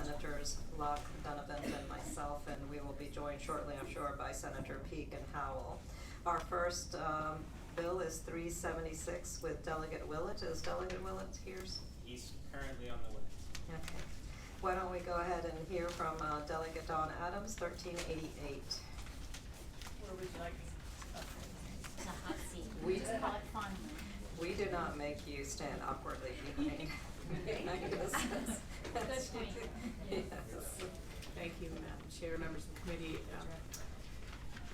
Senators Locke, Donovan, and myself, and we will be joined shortly, I'm sure, by Senator Peake and Howell. Our first bill is 376 with Delegate Willett. Is Delegate Willett here? He's currently on the way. Okay. Why don't we go ahead and hear from Delegate Dawn Adams, 1388. Where would you like me? It's a hot seat. We Just call it fun. We do not make you stand awkwardly behind. Good point. Yes. Thank you, Madam Chair, members of the committee.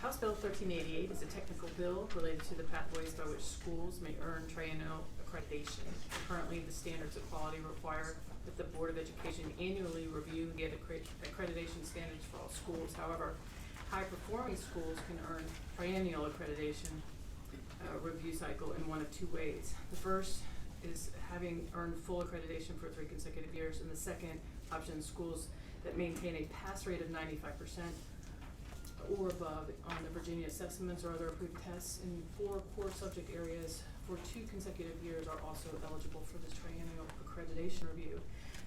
House Bill 1388 is a technical bill related to the pathways by which schools may earn triennial accreditation. Currently, the standards of quality require that the Board of Education annually review and get accreditation standards for all schools. However, high-performing schools can earn triennial accreditation review cycle in one of two ways. The first is having earned full accreditation for 3 consecutive years, and the second option is schools that maintain a pass rate of 95% or above on the Virginia assessments or other approved tests in 4 core subject areas for 2 consecutive years are also eligible for this triennial accreditation review.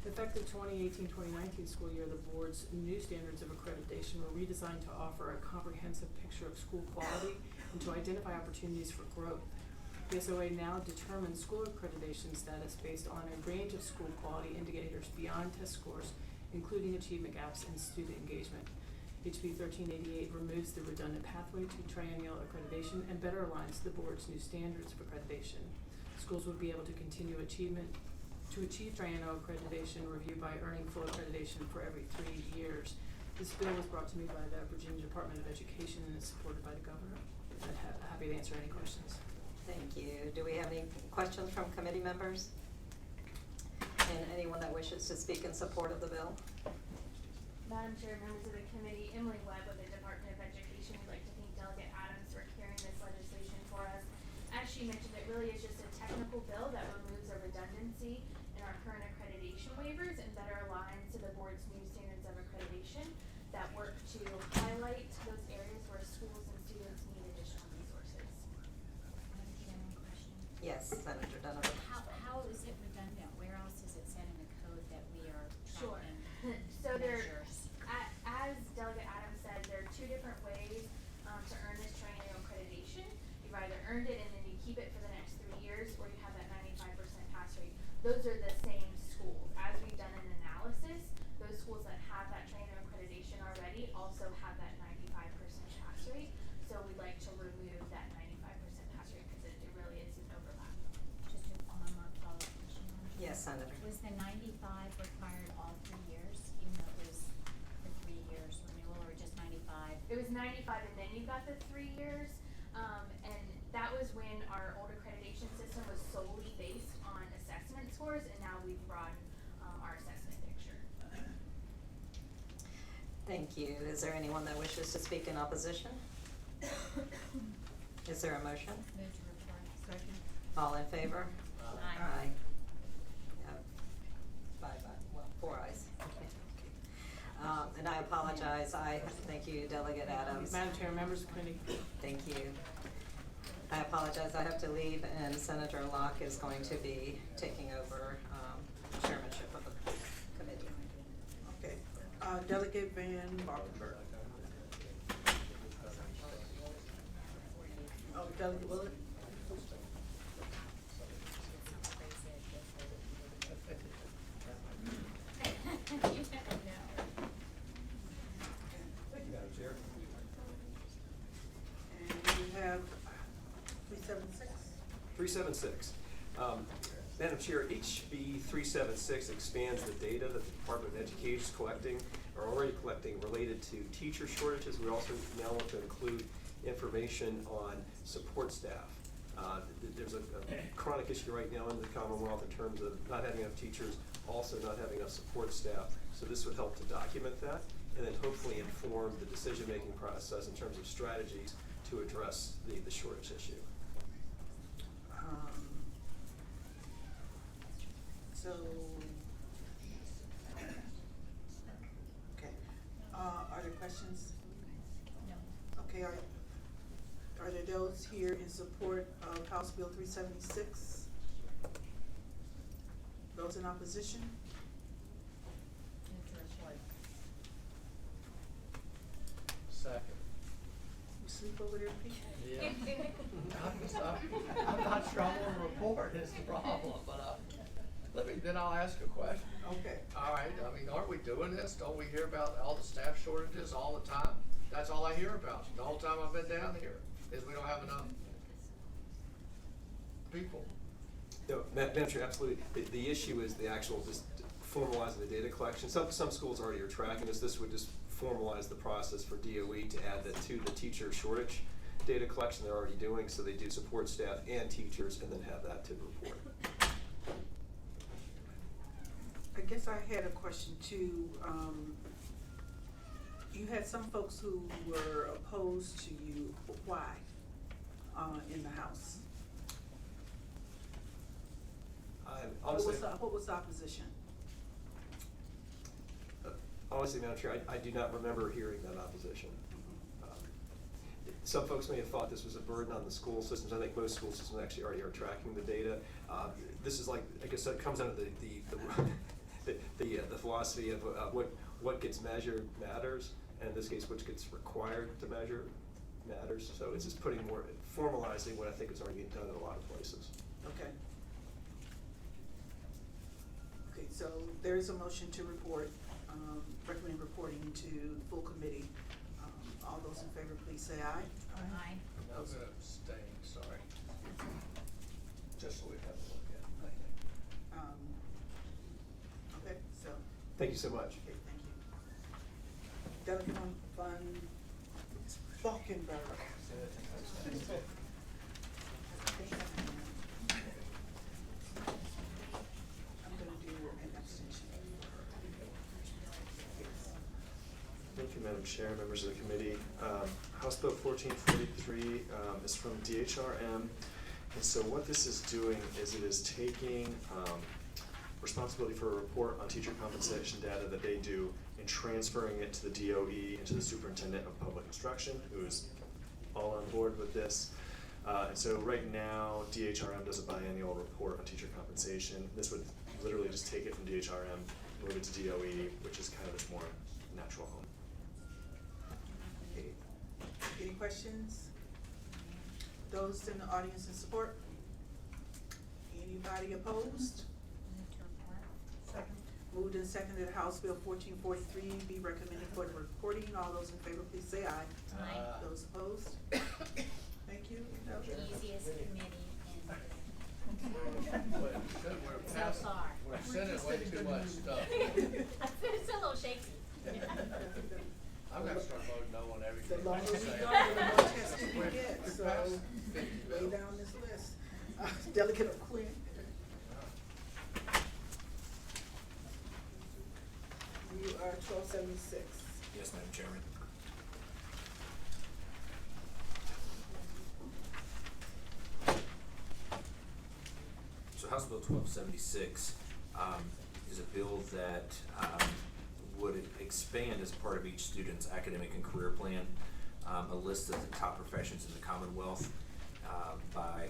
Effective 2018-2019 school year, the board's new standards of accreditation were redesigned to offer a comprehensive picture of school quality and to identify opportunities for growth. The SOA now determines school accreditation status based on a range of school quality indicators beyond test scores, including achievement gaps and student engagement. HB 1388 removes the redundant pathway to triennial accreditation and better aligns the board's new standards of accreditation. Schools would be able to continue to achieve triennial accreditation review by earning full accreditation for every 3 years. This bill was brought to me by the Virginia Department of Education and is supported by the governor. I'm happy to answer any questions. Thank you. Do we have any questions from committee members? And anyone that wishes to speak in support of the bill? Madam Chair, members of the committee, Emily Webb with the Department of Education. We'd like to thank Delegate Adams for carrying this legislation for us. As she mentioned, it really is just a technical bill that removes a redundancy in our current accreditation waivers and better aligns to the board's new standards of accreditation that work to highlight those areas where schools and students need additional resources. Madam Chair, one question. Yes, Senator Donovan. How is it redundant? Where else is it said in the code that we are Sure. tracking So measures? as Delegate Adams said, there are 2 different ways to earn this triennial accreditation. You've either earned it and then you keep it for the next 3 years, or you have that 95% pass rate. Those are the same schools. As we've done an analysis, those schools that have that triennial accreditation already also have that 95% pass rate. So we'd like to remove that 95% pass rate because it really is an overlap. Just one more follow-up question. Yes, Senator. Was the 95 required all 3 years, even though it was the 3 years renewal, or just 95? It was 95 and then you got the 3 years. And that was when our old accreditation system was solely based on assessment scores, and now we've broadened our assessment picture. Thank you. Is there anyone that wishes to speak in opposition? Is there a motion? Move to report. Second. All in favor? Aye. Yep. 5 ayes, well, 4 ayes. And I apologize. Thank you, Delegate Adams. Madam Chair, members of the committee. Thank you. I apologize. I have to leave, and Senator Locke is going to be taking over chairmanship of the committee. Okay, Delegate Van Barkenburg. Oh, Delegate Willett? You never know. Thank you, Madam Chair. And you have 376. 376. Madam Chair, HB 376 expands the data that the Department of Education is collecting, or already collecting, related to teacher shortages. We also now want to include information on support staff. There's a chronic issue right now in the Commonwealth in terms of not having enough teachers, also not having enough support staff. So this would help to document that and then hopefully inform the decision-making process in terms of strategies to address the shortage issue. So, okay, are there questions? No. Okay, are there those here in support of House Bill 376? Those in opposition? Move to report. sleep over there, Pete? Yeah. I'm not sure I wanna report is the problem, but, then I'll ask a question. Okay. All right, I mean, aren't we doing this? Don't we hear about all the staff shortages all the time? That's all I hear about, the whole time I've been down here, is we don't have enough people. No, Madam Chair, absolutely. The issue is the actual just formalizing the data collection. Some schools already are tracking this. This would just formalize the process for DOE to add that to the teacher shortage data collection they're already doing, so they do support staff and teachers, and then have that to report. I guess I had a question too. You had some folks who were opposed to you. Why? In the House. Honestly, What was the opposition? honestly, Madam Chair, I do not remember hearing that opposition. Some folks may have thought this was a burden on the school systems. I think most school systems actually already are tracking the data. This is like, I guess that comes out of the philosophy of what gets measured matters, and in this case, which gets required to measure matters. So it's just formalizing what I think is already being done in a lot of places. Okay. Okay, so there is a motion to report, recommend reporting to the full committee. All those in favor, please say aye. Aye. I'm gonna abstain, sorry. Just so we have to look at it. Okay, so, Thank you so much. okay, thank you. Delegate von Falkenberg. I'm gonna do an abstention. Thank you, Madam Chair, members of the committee. House Bill 1443 is from DHRM. And so what this is doing is it is taking responsibility for a report on teacher compensation data that they do and transferring it to the DOE and to the superintendent of public instruction, who is all on board with this. And so right now, DHRM does a biannual report on teacher compensation. This would literally just take it from DHRM, move it to DOE, which is kind of its more natural home. Okay. Any questions? Those in the audience in support? Anybody opposed? Move to report. Moved and seconded, House Bill 1443 be recommended for the reporting. All those in favor, please say aye. Aye. Those opposed? Thank you. The easiest committee in Well, good, we're so passing, far. we're sending way too much stuff. It's a little shaky. I'm gonna start voting no on everything. The longer we Say. go, the more tested we get, We're so past 50 lay bills. down this list. Delegate O'Quinn. You are 1276. Yes, Madam Chairman. So House Bill 1276 is a bill that would expand as part of each student's academic and career plan a list of the top professions in the Commonwealth by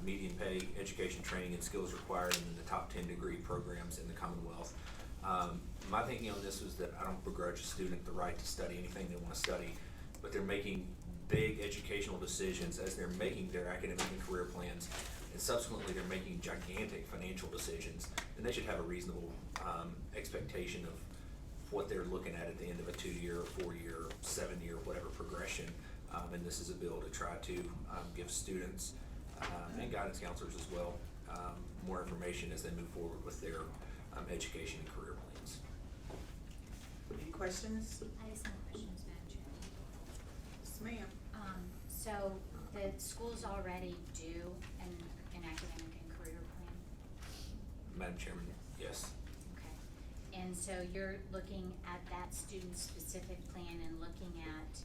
median pay, education, training, and skills required, and then the top 10 degree programs in the Commonwealth. My thinking on this was that I don't begrudge a student the right to study anything they want to study, but they're making big educational decisions as they're making their academic and career plans, and subsequently they're making gigantic financial decisions, and they should have a reasonable expectation of what they're looking at the end of a 2-year, 4-year, 7-year, whatever progression. And this is a bill to try to give students and guidance counselors as well more information as they move forward with their education and career plans. Any questions? I have some questions, Madam Chairman. Yes, ma'am. So the schools already do an academic and career plan? Madam Chairman, yes. Okay. And so you're looking at that student-specific plan and looking at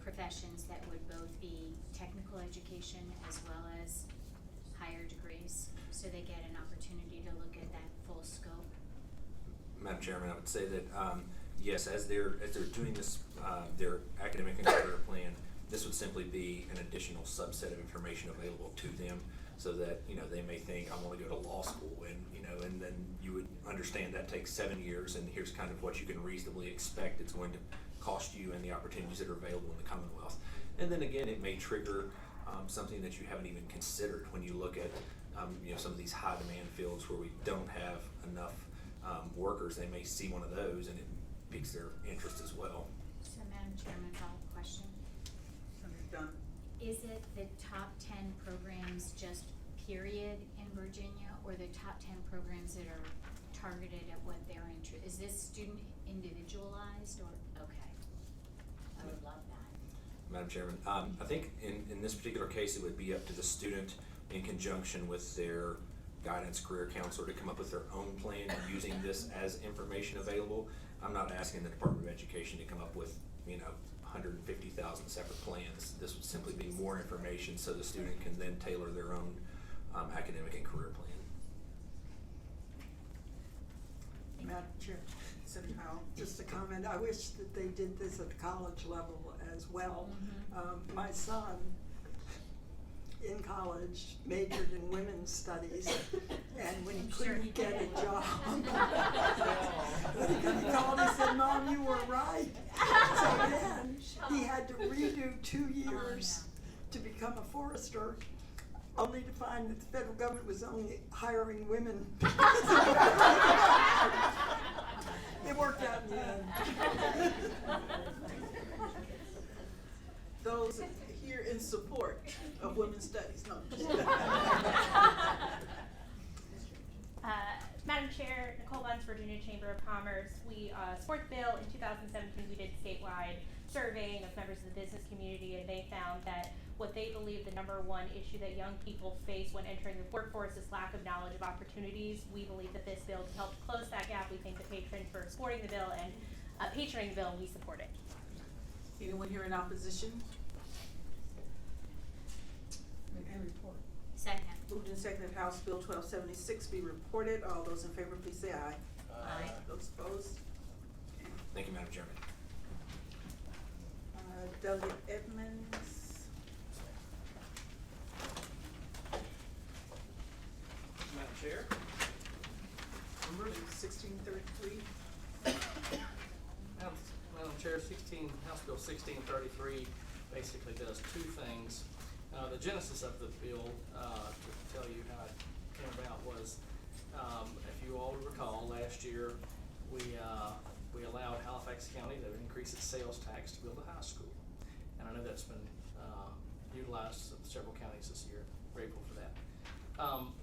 professions that would both be technical education as well as higher degrees, so they get an opportunity to look at that full scope? Madam Chairman, I would say that, yes, as they're doing this, their academic and career plan, this would simply be an additional subset of information available to them, so that, they may think, I wanna go to law school, and, and then you would understand that takes 7 years, and here's kind of what you can reasonably expect it's going to cost you and the opportunities that are available in the Commonwealth. And then again, it may trigger something that you haven't even considered when you look at some of these high demand fields where we don't have enough workers. They may see one of those and it piques their interest as well. So Madam Chairman, follow-up question. Senator Dunn. Is it the top 10 programs just period in Virginia, or the top 10 programs that are targeted at what they're interested? Is this student individualized or, okay. I would love that. Madam Chairman, I think in this particular case, it would be up to the student in conjunction with their guidance career counselor to come up with their own plan using this as information available. I'm not asking the Department of Education to come up with, 150,000 separate plans. This would simply be more information so the student can then tailor their own academic and career plan. Madam Chair, Senator Howell. Just a comment, I wish that they did this at the college level as well. My son in college majored in women's studies, and when he couldn't get a job, he called and said, "Mom, you were right." So then he had to redo 2 years to become a forester, only to find that the federal government was only hiring women. It worked out in the end. Those here in support of women's studies, no. Madam Chair, Nicole Bunce, Virginia Chamber of Commerce. We support the bill. In 2017, we did statewide surveying of members of the business community, and they found that what they believe the #1 issue that young people face when entering the workforce is lack of knowledge of opportunities. We believe that this bill can help close that gap. We thank the patrons for supporting the bill and patroning the bill, and we support it. Anyone here in opposition? And report. Second. Moved and seconded, House Bill 1276 be reported. All those in favor, please say aye. Aye. Those opposed? Thank you, Madam Chairman. Delegate Edmonds. Madam Chair? Number 1633. Madam Chair, House Bill 1633 basically does two things. The genesis of the bill, to tell you how it came about, was, if you all recall, last year we allowed Halifax County to increase its sales tax to build a high school. And I know that's been utilized in several counties this year. Grateful for that.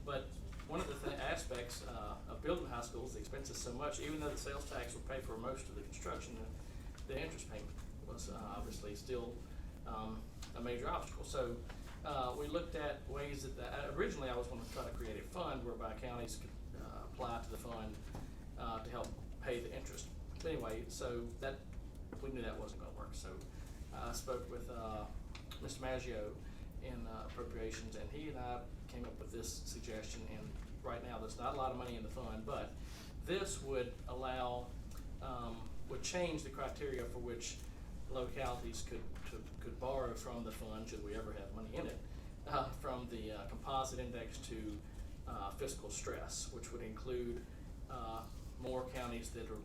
But one of the aspects of building high schools, the expense is so much, even though the sales tax will pay for most of the construction, the interest payment was obviously still a major obstacle. So we looked at ways that originally I was going to try to create a fund whereby counties could apply to the fund to help pay the interest. But anyway, so that we knew that wasn't going to work. So I spoke with Mr. Maggio in appropriations, and he and I came up with this suggestion. And right now, there's not a lot of money in the fund, but this would allow, would change the criteria for which localities could borrow from the fund, should we ever have money in it, from the composite index to fiscal stress, which would include more counties that are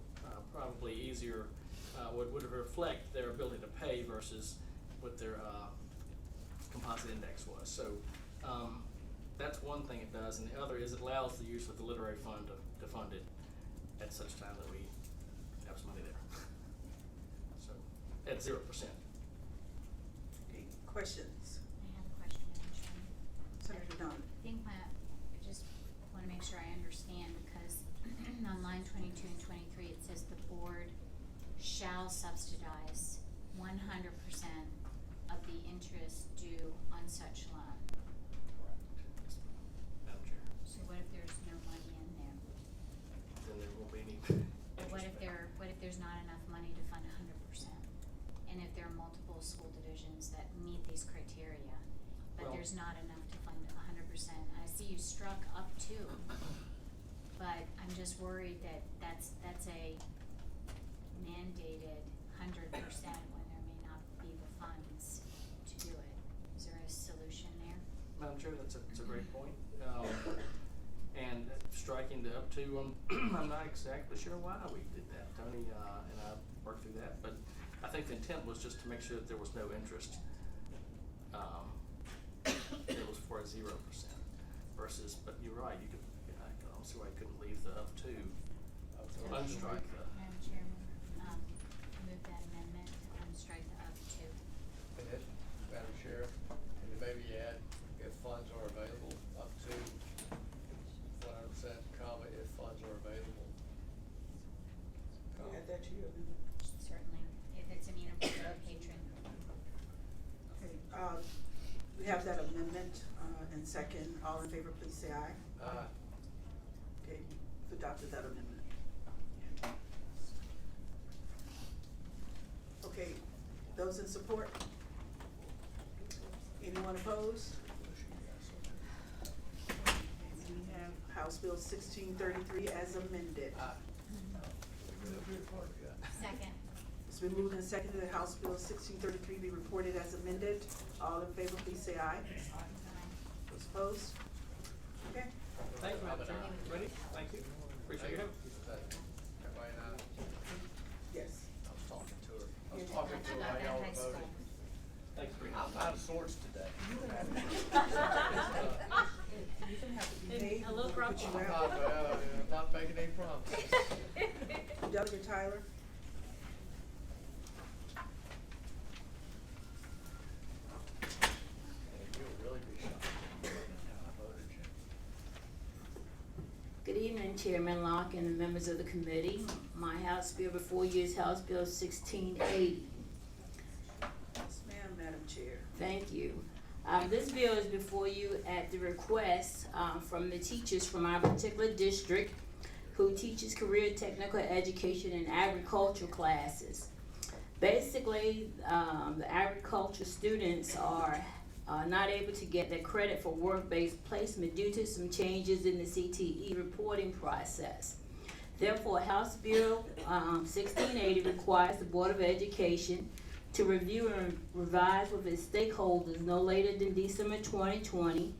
probably easier, would reflect their ability to pay versus what their composite index was. So that's one thing it does, and the other is it allows the use of the literary fund to fund it at such time that we have some money there. So at 0%. Okay, questions? I have a question, Madam Chairman. Senator Dunn. I just want to make sure I understand, because on line 22 and 23, it says the board shall subsidize 100% of the interest due on such loan. Correct. Madam Chair. So what if there's no money in there? Then there won't be any Or what if interest payment. what if there's not enough money to fund 100%? And if there are multiple school divisions that meet these criteria, but Well- there's not enough to fund 100%? I see you struck up to, but I'm just worried that that's a mandated 100% when there may not be the funds to do it. Is there a solution there? Madam Chair, that's a great point. And striking the up to, I'm not exactly sure why we did that. Tony and I worked through that, but I think the intent was just to make sure that there was no interest. It was for a 0% versus, but you're right, you could, I don't see why you couldn't leave the up to, unstrike the. Madam Chairman, move that amendment, strike the up to. And then, Madam Chair, and then maybe add, if funds are available, up to 100%, comma, if funds are available. You Comma. add that to your amendment? Certainly, if it's amenable to a patron. Okay, we have that amendment, and second, all in favor, please say aye. Okay, we've adopted that amendment. Okay, those in support? Anyone opposed? We have House Bill 1633 as amended. Second. It's been moved and seconded that House Bill 1633 be reported as amended. All in favor, please say aye. Those opposed? Okay. Thank you, Madam Chair. Ready? Thank you. Appreciate your help. Everybody know? Yes. I was talking to her. I was talking to her while y'all were voting. Thanks for your I'm help. out of sorts today. You're gonna have to behave. A little before we put grumpy. you I'm out. not, I'm not making any promises. Delegate Tyler? And you'll really be shocked how I voted you. Good evening, Chairman Locke and the members of the committee. My House Bill before you is House Bill 1680. Yes, ma'am, Madam Chair. Thank you. This bill is before you at the request from the teachers from our particular district who teaches career technical education and agriculture classes. Basically, the agriculture students are not able to get their credit for work-based placement due to some changes in the CTE reporting process. Therefore, House Bill 1680 requires the Board of Education to review and revise with its stakeholders no later than December 2020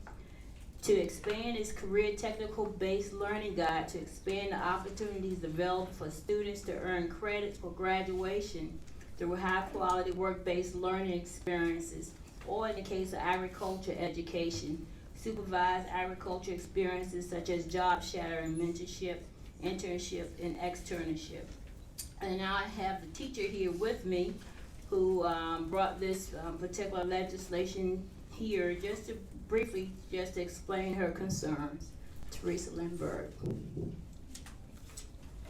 to expand its career technical based learning guide to expand the opportunities available for students to earn credits for graduation through high quality work-based learning experiences, or in the case of agriculture education, supervised agriculture experiences such as job shadowing, mentorship, internship, and externship. And now I have the teacher here with me who brought this particular legislation here just to briefly just to explain her concerns. Teresa Lindbergh.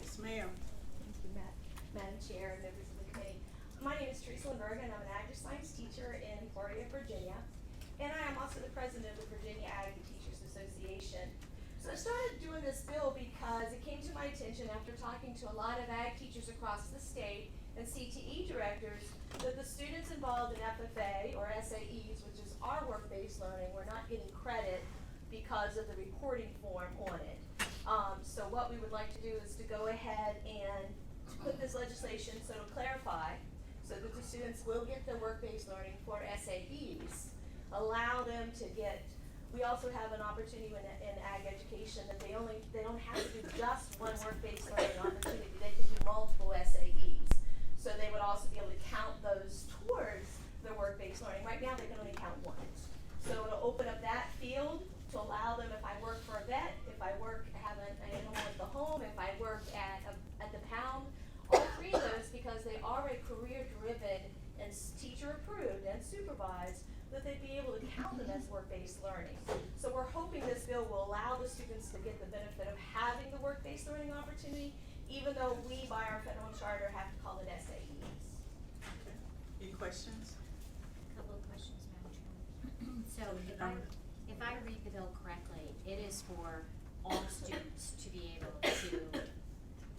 Yes, ma'am. Thank you, Madam Chair and members of the committee. My name is Teresa Lindbergh, and I'm an agri-science teacher in Florida, Virginia. And I am also the president of the Virginia Ag Teachers Association. So I started doing this bill because it came to my attention after talking to a lot of ag teachers across the state and CTE directors that the students involved in FFA or SAEs, which is our work-based learning, were not getting credit because of the reporting form on it. So what we would like to do is to go ahead and put this legislation so to clarify so that the students will get the work-based learning for SAEs, allow them to get, we also have an opportunity in ag education that they don't have to do just one work-based learning opportunity, they can do multiple SAEs. So they would also be able to count those towards their work-based learning. Right now they can only count one. So it'll open up that field to allow them, if I work for a vet, if I have an animal at the home, if I work at the pound, all three of those, because they are a career-driven and teacher approved and supervised, that they'd be able to count them as work-based learning. So we're hoping this bill will allow the students to get the benefit of having the work-based learning opportunity, even though we, by our federal charter, have to call it SAEs. Okay. Any questions? Couple of questions, Madam Chairman. So if I read the bill correctly, it is for all students to be able to,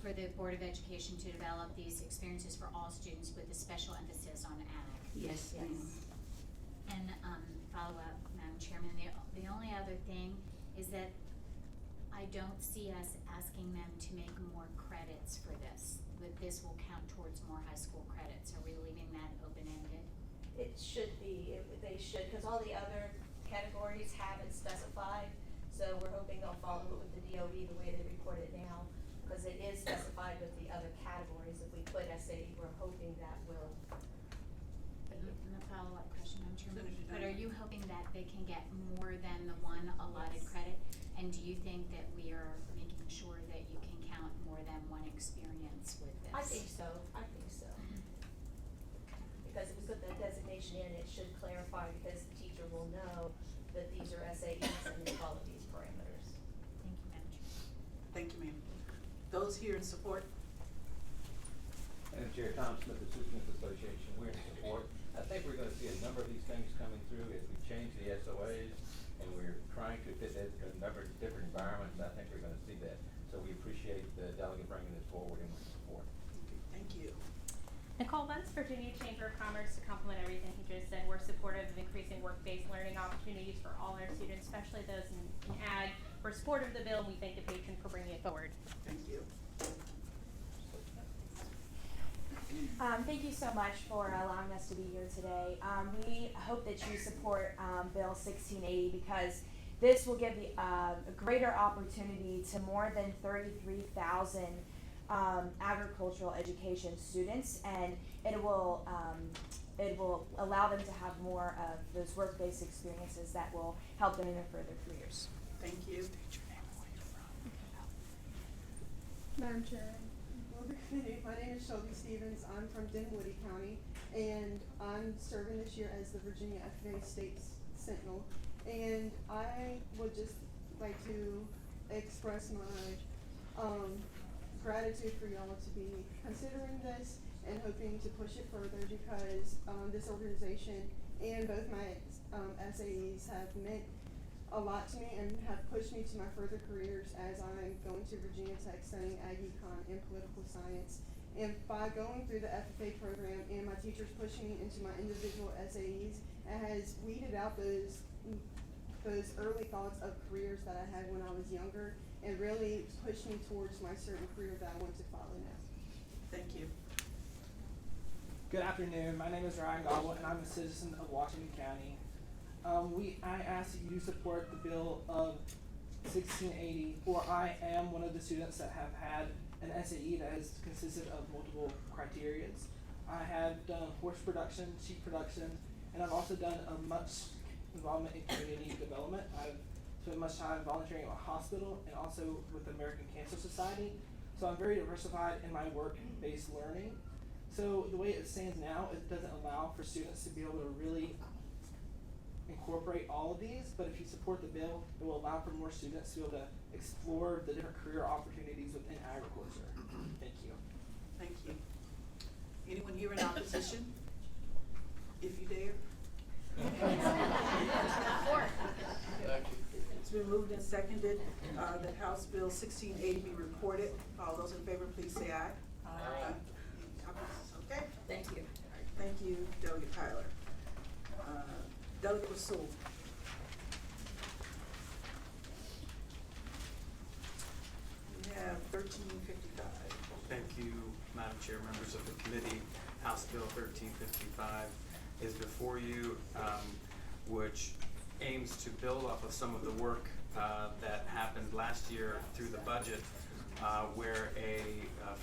for the Board of Education to develop these experiences for all students with a special emphasis on ag. Yes, ma'am. And follow up, Madam Chairman, the only other thing is that I don't see us asking them to make more credits for this, that this will count towards more high school credits. Are we leaving that open-ended? It should be, they should, because all the other categories have it specified. So we're hoping they'll follow it with the DOE the way they report it now, because it is specified with the other categories. If we put SAE, we're hoping that will And a follow-up question, I'm sure, Soon as you're but done. are you hoping that they can get more than the one allotted credit? And do you think that we are making sure that you can count more than one experience with this? I think so, Because if we put that designation in, it should clarify, because the teacher will know that these are SAEs and they follow these parameters. Thank you, Madam Chair. Thank you, ma'am. Those here in support? Madam Chair, Tom Smith, Assistant Association, we're in support. I think we're gonna see a number of these things coming through as we change the SOAs, and we're trying to fit that in a number of different environments. I think we're gonna see that. So we appreciate the delegate bringing this forward and we support. Thank you. Nicole Bunce, Virginia Chamber of Commerce. To complement everything he just said, we're supportive of increasing work-based learning opportunities for all our students, especially those in ag. We're supportive of the bill, and we thank the patron for bringing it forward. Thank you. Thank you so much for allowing us to be here today. We hope that you support Bill 1680 because this will give a greater opportunity to more than 33,000 agricultural education students, and it will allow them to have more of those work-based experiences that will help them in their further careers. Thank you. Madam Chair, Board of Committee, my name is Shelby Stevens. I'm from Dinwiddie County, and I'm serving this year as the Virginia FFA State Sentinel. And I would just like to express my gratitude for y'all to be considering this and hoping to push it further, because this organization and both my SAEs have meant a lot to me and have pushed me to my further careers as I'm going to Virginia Tech studying Ag Econ and political science. And by going through the FFA program and my teachers pushing me into my individual SAEs, it has weeded out those early thoughts of careers that I had when I was younger and really pushed me towards my certain career that I want to follow now. Thank you. Good afternoon. My name is Ryan Gobble, and I'm a citizen of Washington County. I ask that you support the bill of 1680, for I am one of the students that have had an SAE that has consisted of multiple criterias. I have done horse production, sheep production, and I've also done much involvement in community development. I've spent much time volunteering at a hospital and also with the American Cancer Society. So I'm very diversified in my work-based learning. So the way it stands now, it doesn't allow for students to be able to really incorporate all of these, but if you support the bill, it will allow for more students to be able to explore the different career opportunities within agriculture. Thank you. Thank you. Anyone here in opposition? If you dare. It's been moved and seconded that House Bill 1680 be reported. All those in favor, please say aye. Aye. Okay. Thank you. All right. Thank you, Delegate Tyler. Delegate Rasool. We have 1355. Thank you, Madam Chair, members of the committee. House Bill 1355 is before you, which aims to build off of some of the work that happened last year through the budget, where a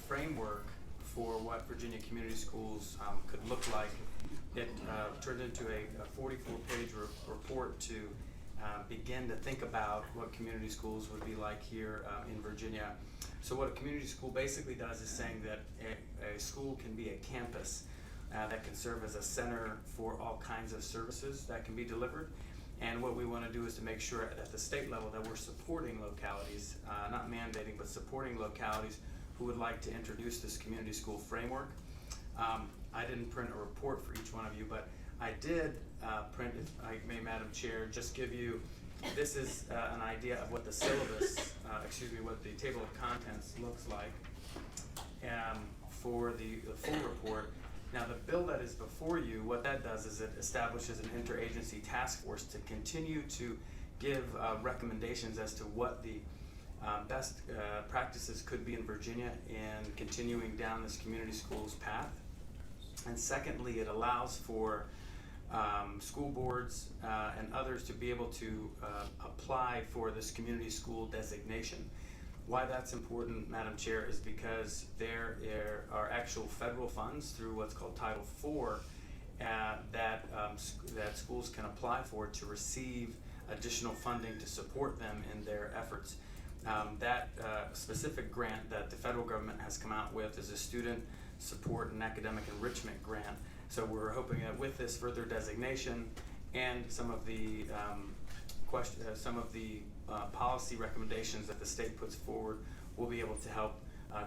framework for what Virginia Community Schools could look like. It turned into a 44-page report to begin to think about what community schools would be like here in Virginia. So what a community school basically does is saying that a school can be a campus that can serve as a center for all kinds of services that can be delivered. And what we want to do is to make sure at the state level that we're supporting localities, not mandating, but supporting localities who would like to introduce this community school framework. I didn't print a report for each one of you, but I did print, if I may, Madam Chair, just give you, this is an idea of what the syllabus, what the table of contents looks like for the full report. Now, the bill that is before you, what that does is it establishes an interagency task force to continue to give recommendations as to what the best practices could be in Virginia in continuing down this community schools path. And secondly, it allows for school boards and others to be able to apply for this community school designation. Why that's important, Madam Chair, is because there are actual federal funds through what's called Title IV that schools can apply for to receive additional funding to support them in their efforts. That specific grant that the federal government has come out with is a student support and academic enrichment grant. So we're hoping that with this further designation and some of the policy recommendations that the state puts forward, we'll be able to help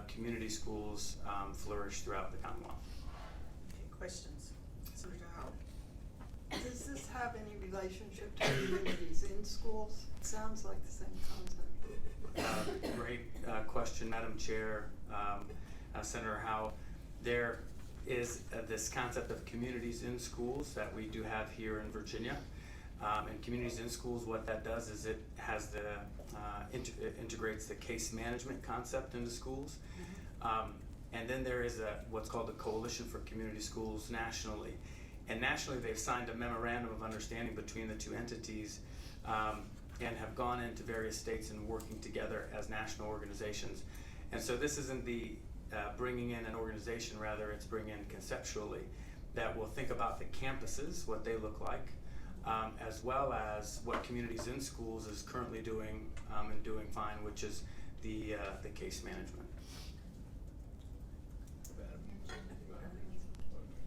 community schools flourish throughout the Commonwealth. Okay, questions? Senator Howard? Does this have any relationship to communities in schools? It sounds like the same concept. Great question, Madam Chair, Senator Howe. There is this concept of communities in schools that we do have here in Virginia. And communities in schools, what that does is it has it integrates the case management concept into schools. And then there is what's called the Coalition for Community Schools nationally. And nationally, they've signed a memorandum of understanding between the two entities and have gone into various states and working together as national organizations. And so this isn't the bringing in an organization, rather it's bringing in conceptually that will think about the campuses, what they look like, as well as what communities in schools is currently doing and doing fine, which is the case management.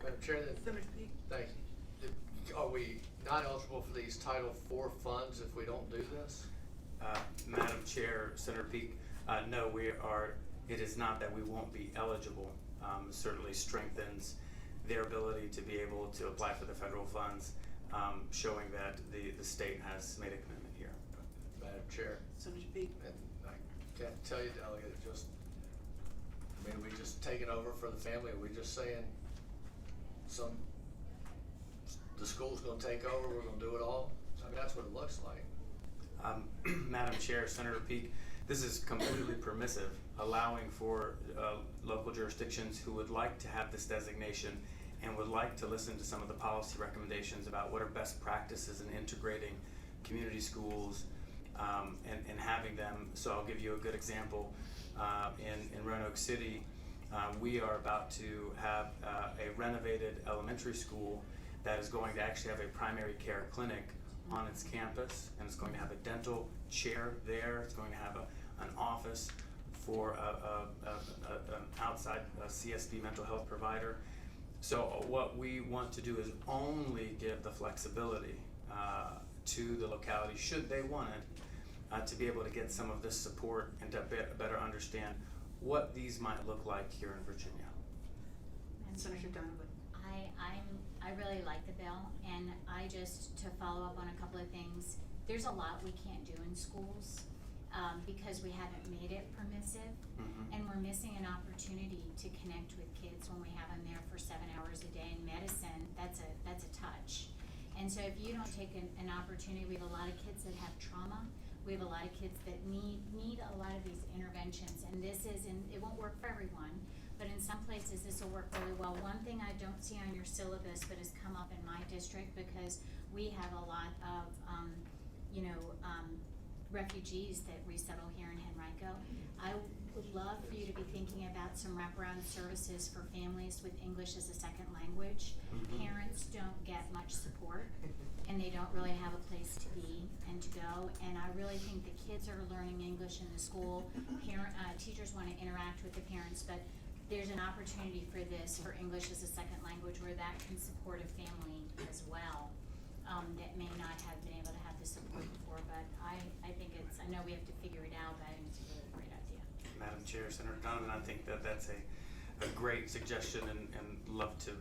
Madam Chair, Senator Peake? thank you. Are we not eligible for these Title IV funds if we don't do this? Madam Chair, Senator Peake, no, we are. It is not that we won't be eligible. It certainly strengthens their ability to be able to apply for the federal funds, showing that the state has made a commitment here. Madam Chair. Senator Peake? And I can't tell you, Delegate, are we just taking over for the family? Are we just saying the school's gonna take over, we're gonna do it all? I mean, that's what it looks like. Madam Chair, Senator Peake, this is completely permissive, allowing for local jurisdictions who would like to have this designation and would like to listen to some of the policy recommendations about what are best practices in integrating community schools and having them. So I'll give you a good example. In Roanoke City, we are about to have a renovated elementary school that is going to actually have a primary care clinic on its campus, and it's going to have a dental chair there. It's going to have an office for an outside CSB mental health provider. So what we want to do is only give the flexibility to the locality, should they want it, to be able to get some of this support and to better understand what these might look like here in Virginia. Senator Donovan? I really like the bill, and to follow up on a couple of things, there's a lot we can't do in schools because we haven't made it permissive, and we're missing an opportunity to connect with kids when we have them there for 7 hours a day in medicine. That's a touch. And so if you don't take an opportunity, we have a lot of kids that have trauma. We have a lot of kids that need a lot of these interventions, and it won't work for everyone, but in some places this will work really well. One thing I don't see on your syllabus but has come up in my district, because we have a lot of refugees that resettle here in Henrico. I would love for you to be thinking about some wraparound services for families with English as a second language. Parents don't get much support, and they don't really have a place to be and to go. And I really think the kids are learning English in the school. Teachers want to interact with the parents, but there's an opportunity for this, for English as a second language, where that can support a family as well that may not have been able to have the support before. But I think I know we have to figure it out, but I think it's a really great idea. Madam Chair, Senator Donovan, I think that's a great suggestion, and love to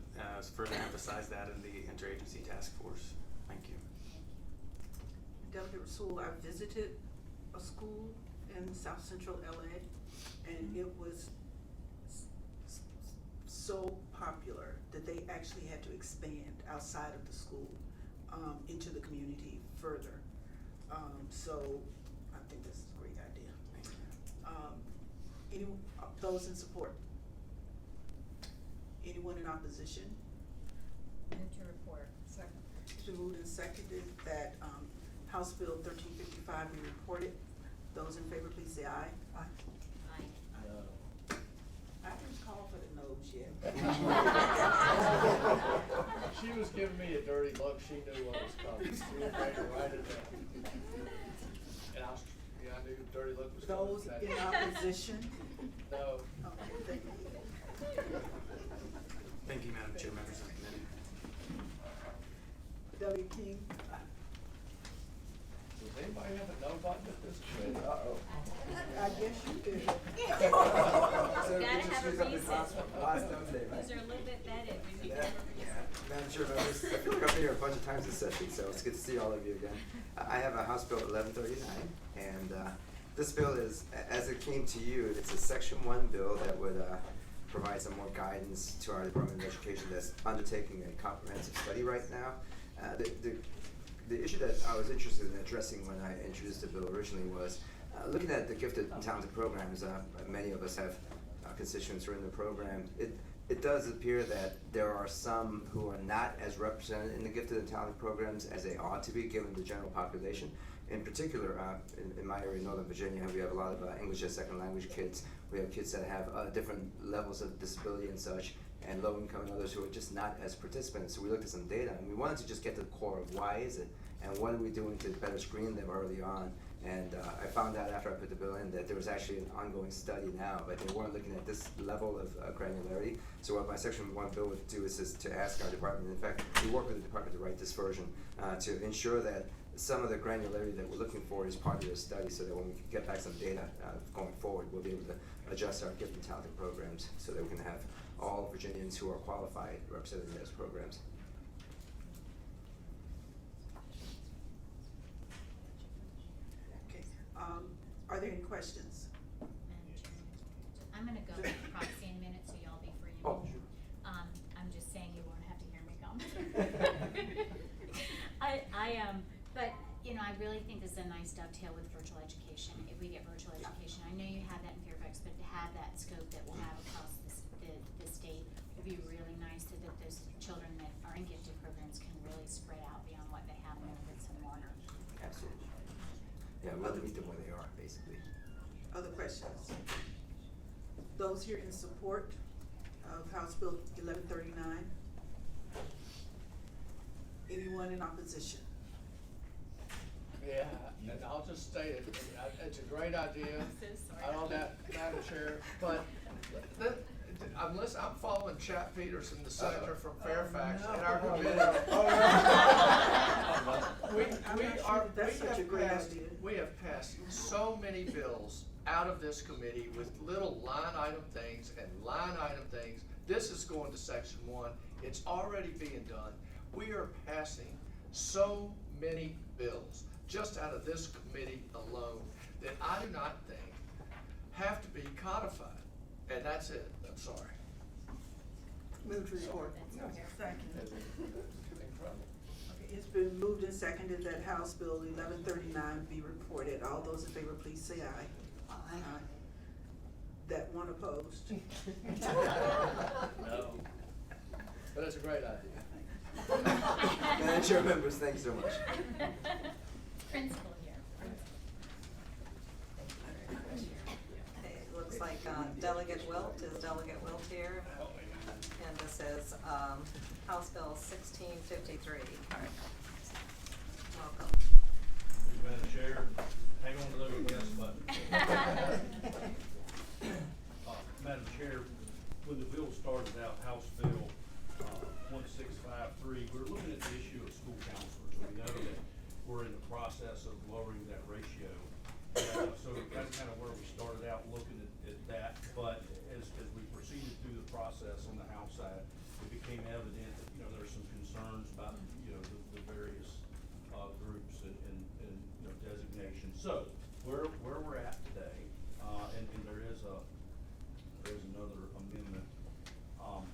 further emphasize that in the interagency task force. Thank you. Delegate Rasul, I visited a school in South Central LA, and it was so popular that they actually had to expand outside of the school into the community further. So I think this is a great idea. Any those in support? Anyone in opposition? Move to report. Second. It's been moved and seconded that House Bill 1355 be reported. Those in favor, please say aye. Aye. Aye. I didn't call for the no's yet. She was giving me a dirty look, she knew what was coming, she was ready to write it down. And I was, yeah, I knew the dirty look was coming. Those in opposition? No. Okay, thank you. Thank you, Madam Chair, members of the committee. Delegate King? Does anybody have a no button at this committee? Uh-oh. I guess you do. Gotta have a reason. Last note today, right? These are a little bit vetted. We need to Yeah, have a reason. yeah. Madam Chair, members, I feel like I've been here a bunch of times this session, so it's good to see all of you again. I have a House Bill 1139, and this bill is, as it came to you, it's a Section 1 bill that would provide some more guidance to our Department of Education that's undertaking a comprehensive study right now. The issue that I was interested in addressing when I introduced the bill originally was looking at the gifted and talented programs. Many of us have constituents who are in the program. It does appear that there are some who are not as represented in the gifted and talented programs as they ought to be given the general population. In particular, in my area, Northern Virginia, we have a lot of English as second language kids. We have kids that have different levels of disability and such, and low income and others who are just not as participants. So we looked at some data, and we wanted to just get to the core of why is it, and what are we doing to better screen them early on. And I found out after I put the bill in that there was actually an ongoing study now, but they weren't looking at this level of granularity. So what my Section 1 bill would do is to ask our department, in fact, we work with the department to write this version, to ensure that some of the granularity that we're looking for is part of this study, so that when we get back some data going forward, we'll be able to adjust our gifted and talented programs so that we can have all Virginians who are qualified represented in those programs. Okay, are there any questions? Madam Chair, I'm gonna go with proxy in a minute, so y'all be free. Oh, sure. I'm just saying you won't have to hear me come. But, you know, I really think this is a nice dovetail with virtual education. If we get virtual education, I know you have that in Fairfax, but to have that scope that we'll have across the state would be really nice, so that those children that are in gifted programs can really spread out beyond what they have in Vinson Warner. Absolutely. Yeah, we'll meet them where they are, basically. Other questions? Those here in support of House Bill 1139? Anyone in opposition? Yeah, and I'll just state it, it's a great idea. I'm so sorry. I know that, Madam Chair, but I'm following Chap Peterson, the senator from Fairfax, in our committee. We have passed so many bills out of this committee with little line item things and line item things. This is going to Section 1. It's already being done. We are passing so many bills just out of this committee alone that I do not think have to be codified. And that's it. I'm sorry. Move to report. That's okay. Second. Incredible. Okay, it's been moved and seconded that House Bill 1139 be reported. All those in favor, please say aye. Aye. That one opposed? No. But it's a great idea. Madam Chair, members, thank you so much. Principal here. Okay, it looks like Delegate Wilt, is Delegate Wilt here? And this is House Bill 1653. Welcome. Madam Chair, hang on to those yes buttons. Madam Chair, when the bill started out, House Bill 1653, we're looking at the issue of school counselors. We know that we're in the process of lowering that ratio. So that's kind of where we started out looking at that. But as we proceeded through the process on the House side, it became evident that, you know, there's some concerns about, you know, the various groups and designations. So where we're at today, and there is another amendment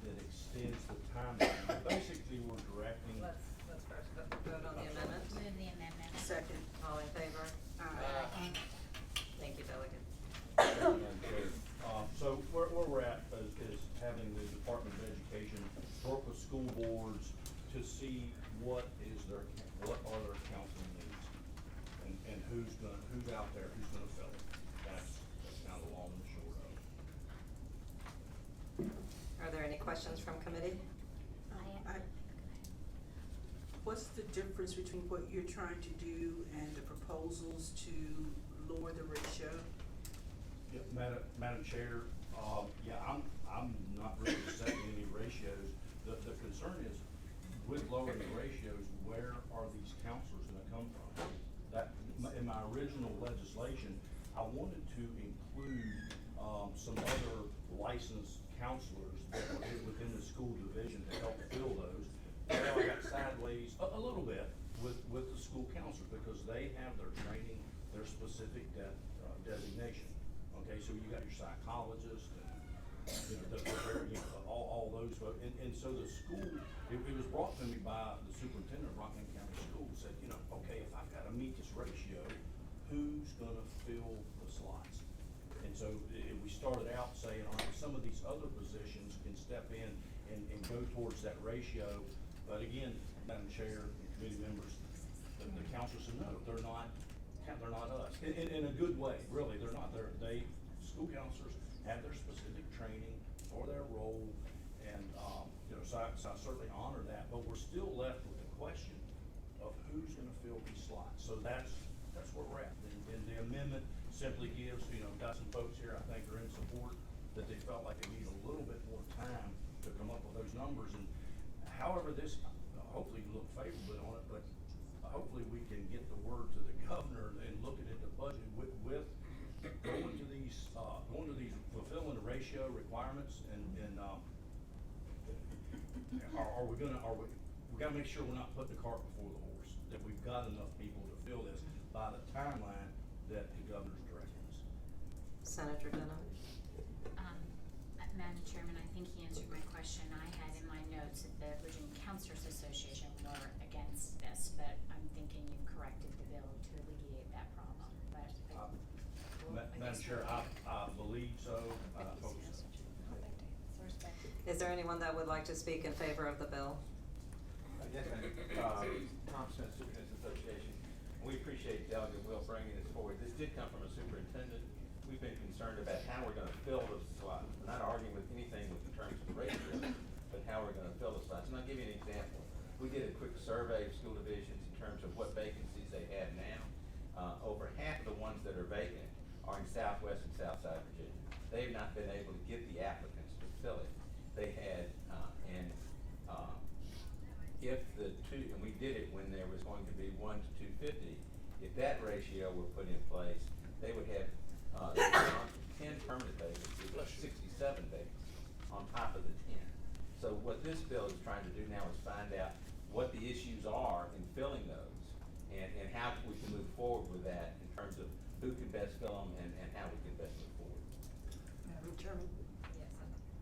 that extends the timeline. Basically, we're directing. Let's first vote on the amendment. Move the amendment. Second. All in favor? Aye. Thank you, Delegate. So where we're at is having the Department of Education work with school boards to see what are their counseling needs, and who's out there, who's gonna fill it. That's kind of the long and the short of it. Are there any questions from committee? what's the difference between what you're trying to do and the proposals to lower the ratio? Yeah, Madam Chair, yeah, I'm not really setting any ratios. The concern is with lowering the ratios, where are these counselors gonna come from? In my original legislation, I wanted to include, some other licensed counselors that were within the school division to help fill those. Now I got sideways a little bit with the school counselors because they have their training, their specific designation. Okay, so you got your psychologist and, you know, all those folks. And so the school, it was brought to me by the superintendent of Rockingham County Schools, said, you know, okay, if I've gotta meet this ratio, who's gonna fill the slots? And so we started out saying, all right, some of these other positions can step in and go towards that ratio. But again, Madam Chair and committee members, the council said, no, they're not us. In a good way, really, they're not. School counselors have their specific training for their role, and, you know, so I certainly honor that, but we're still left with the question of who's gonna fill these slots. So that's where we're at. And the amendment simply gives, you know, got some folks here I think are in support, that they felt like they need a little bit more time to come up with those numbers. And however this, hopefully you look favorably on it, but hopefully we can get the word to the governor and looking at the budget with going to these, fulfilling the ratio requirements and we gotta make sure we're not putting the cart before the horse, that we've got enough people to fill this by the timeline that the governor's directing us. Senator Dinniman? Madam Chairman, I think he answered my question. I had in my notes that the Virginia Counselors Association were against this, but I'm thinking you've corrected the bill to alleviate that problem, but. Madam Chair, I believe so. Is there anyone that would like to speak in favor of the bill? Yes, ma'am. Tom Smith, Superintendent's Association. We appreciate Delegate Will bringing this forward. This did come from a superintendent. We've been concerned about how we're gonna fill those slots. We're not arguing with anything in terms of the ratio, but how we're gonna fill the slots. And I'll give you an example. We did a quick survey of school divisions in terms of what vacancies they have now. Over half of the ones that are vacant are in Southwest and Southside Virginia. They've not been able to get the applicants to fill it. They had, if the two, and we did it when there was going to be 1 to 250, if that ratio were put in place, they would have, 10 permanent vacancies, 67 vacancies on top of the 10. So what this bill is trying to do now is find out what the issues are in filling those and how we can move forward with that in terms of who can best fill them and how we can best move forward. Madam Chairman?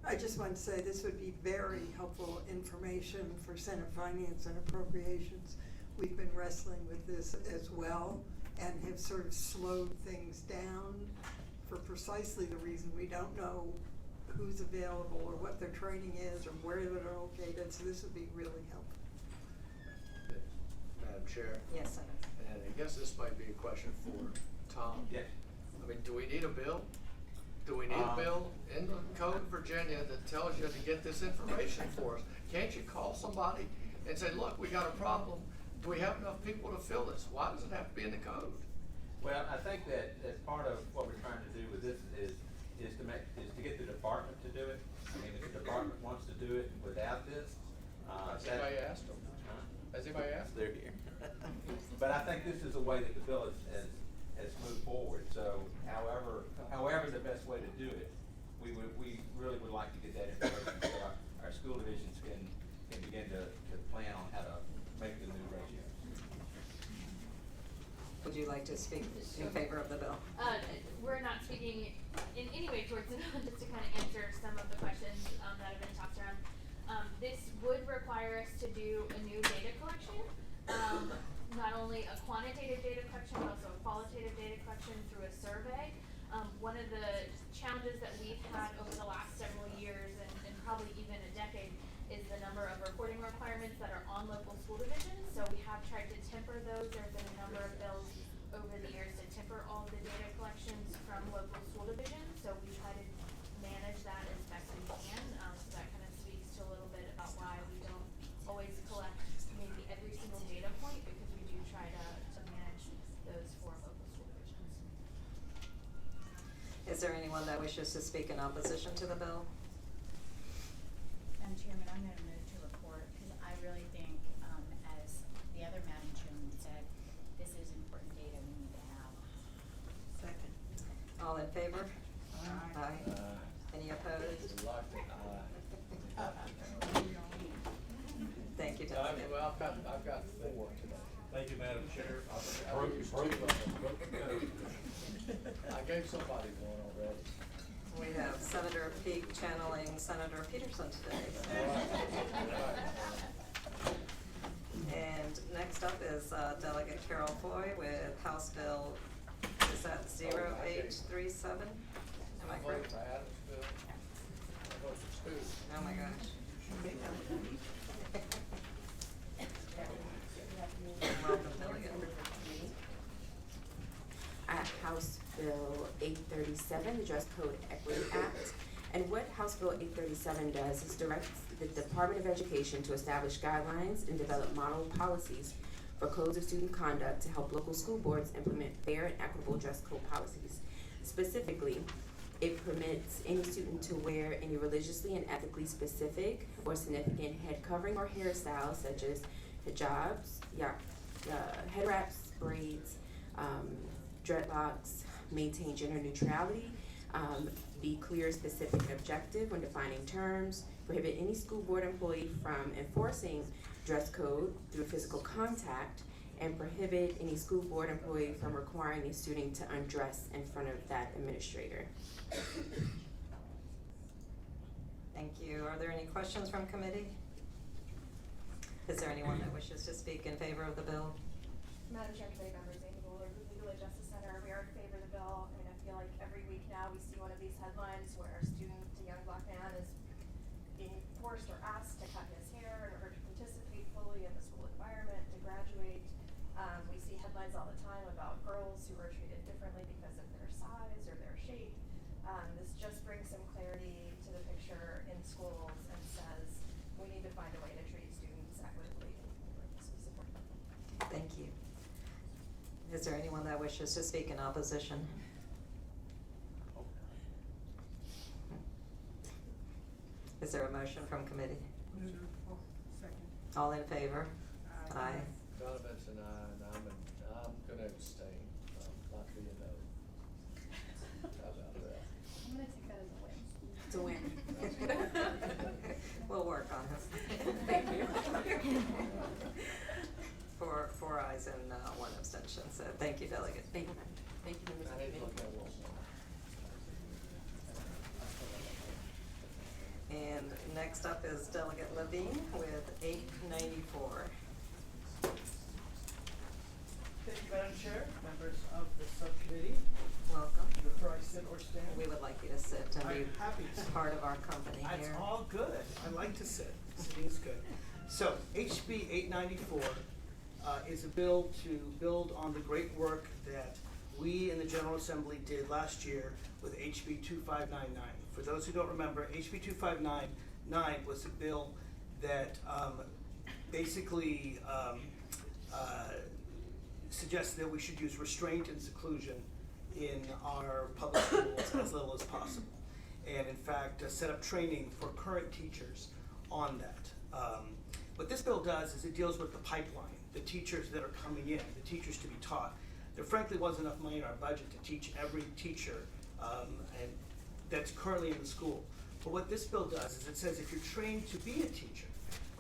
I just want to say this would be very helpful information for Senate Finance and Appropriations. We've been wrestling with this as well and have sort of slowed things down for precisely the reason we don't know who's available or what their training is or where they're located, so this would be really helpful. Madam Chair? Yes, Senator. And I guess this might be a question for Tom. Yes. I mean, do we need a bill? Do we need a bill in the code of Virginia that tells you to get this information for us? Can't you call somebody and say, look, we got a problem. Do we have enough people to fill this? Why does it have to be in the code? Well, I think that as part of what we're trying to do with this is to get the department to do it. I mean, if the department wants to do it without this, Has anybody asked them? Has anybody asked? They're here. But I think this is a way that the bill has moved forward. So however the best way to do it, we really would like to get that information so our school divisions can begin to plan on how to make the new ratios. Would you like to speak in favor of the bill? We're not speaking in any way towards it, just to kind of answer some of the questions that have been tossed around. This would require us to do a new data collection, not only a quantitative data collection, but also a qualitative data collection through a survey. One of the challenges that we've had over the last several years, and probably even a decade, is the number of reporting requirements that are on local school divisions. So we have tried to temper those. There have been a number of bills over the years to temper all of the data collections from local school divisions. So we try to manage that as best we can. So that kind of speaks to a little bit about why we don't always collect maybe every single anyone that wishes to speak in opposition to the bill? Madam Chairman, I'm gonna move to report, because I really think, as the other Madam Chairman said, this is important data we need to have. Second. All in favor? Aye. Any opposed? Thank you, Delegate. Well, I've got 4 today. Thank you, Madam Chair. I gave somebody one already. We have Senator Peak channeling Senator Peterson today. And next up is Delegate Carol Foy with House Bill, is that 0837? Am I I vote correct? for Adams bill. I vote for Stu. Oh my gosh. Welcome, Delegate. House Bill 837, the Dress Code Equity Act. And what House Bill 837 does is directs the Department of Education to establish guidelines and develop model policies for codes of student conduct to help local school boards implement fair and equitable dress code policies. Specifically, it permits any student to wear any religiously and ethically specific or significant head covering or hairstyles such as hijabs, head wraps, braids, dreadlocks, maintain gender neutrality, be clear, specific, and objective when defining terms, prohibit any school board employee from enforcing dress code through physical contact, and prohibit any school board employee from requiring a student to undress in front of that administrator. Thank you. Are there any questions from committee? Is there anyone that wishes to speak in favor of the bill? Madam Chair, committee members, Amy Bowler, Legal Aid Justice Center, we are in favor of the bill. I mean, I feel like every week now we see one of these headlines where a student, a young black man, is being forced or asked to cut his hair in order to participate fully in the school environment, to graduate. We see headlines all the time about girls who are treated differently because of their size or their shape. This just brings some clarity to the picture in schools and says we need to find a way to treat students equitably. So support. Thank you. Is there anyone that wishes to speak in opposition? Is there a motion from committee? Second. All in favor? Aye. Donovan's and I'm gonna abstain, not be a no. How about that? I'm gonna take that as a win. It's a win. We'll work on it. Thank you. Four ayes and 1 abstention, so thank you, Delegate. Thank you, thank you, members of I the need to look committee. at Wilson. And next up is Delegate Levine with 894. Thank you, Madam Chair, members of the subcommittee. Welcome. Before I sit or stand. We would like you to sit and I'm be happy to. part of our company That's here. all good. I like to sit. Sitting's good. So, HB 894 is a bill to build on the great work that we in the General Assembly did last year with HB 2599. For those who don't remember, HB 2599 was a bill that basically suggested that we should use restraint and seclusion in our public schools as little as possible. And in fact, set up training for current teachers on that. What this bill does is it deals with the pipeline, the teachers that are coming in, the teachers to be taught. There frankly wasn't enough money in our budget to teach every teacher and that's currently in the school. But what this bill does is it says if you're trained to be a teacher,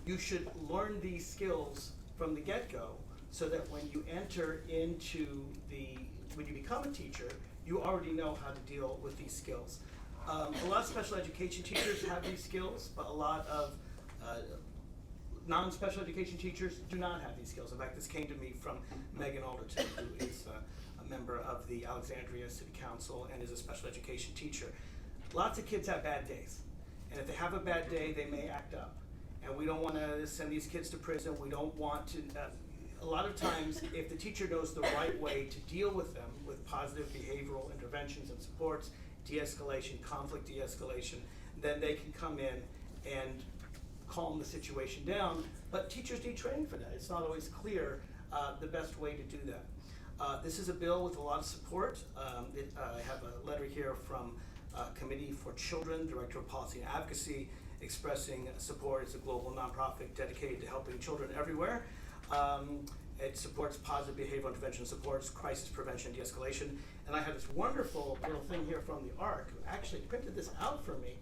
you should learn these skills from the get-go so that when you enter into when you become a teacher, you already know how to deal with these skills. A lot of special education teachers have these skills, but a lot of non-special education teachers do not have these skills. In fact, this came to me from Megan Alderton, who is a member of the Alexandria City Council and is a special education teacher. Lots of kids have bad days, and if they have a bad day, they may act up. And we don't want to send these kids to prison. We don't want to, a lot of times, if the teacher knows the right way to deal with them with positive behavioral interventions and supports, de-escalation, conflict de-escalation, then they can come in and calm the situation down. But teachers need training for that. It's not always clear the best way to do that. This is a bill with a lot of support. I have a letter here from Committee for Children, Director of Policy and Advocacy, expressing support. It's a global nonprofit dedicated to helping children everywhere. It supports positive behavioral intervention, supports crisis prevention and de-escalation. And I have this wonderful little thing here from the ARC, who actually printed this out for me,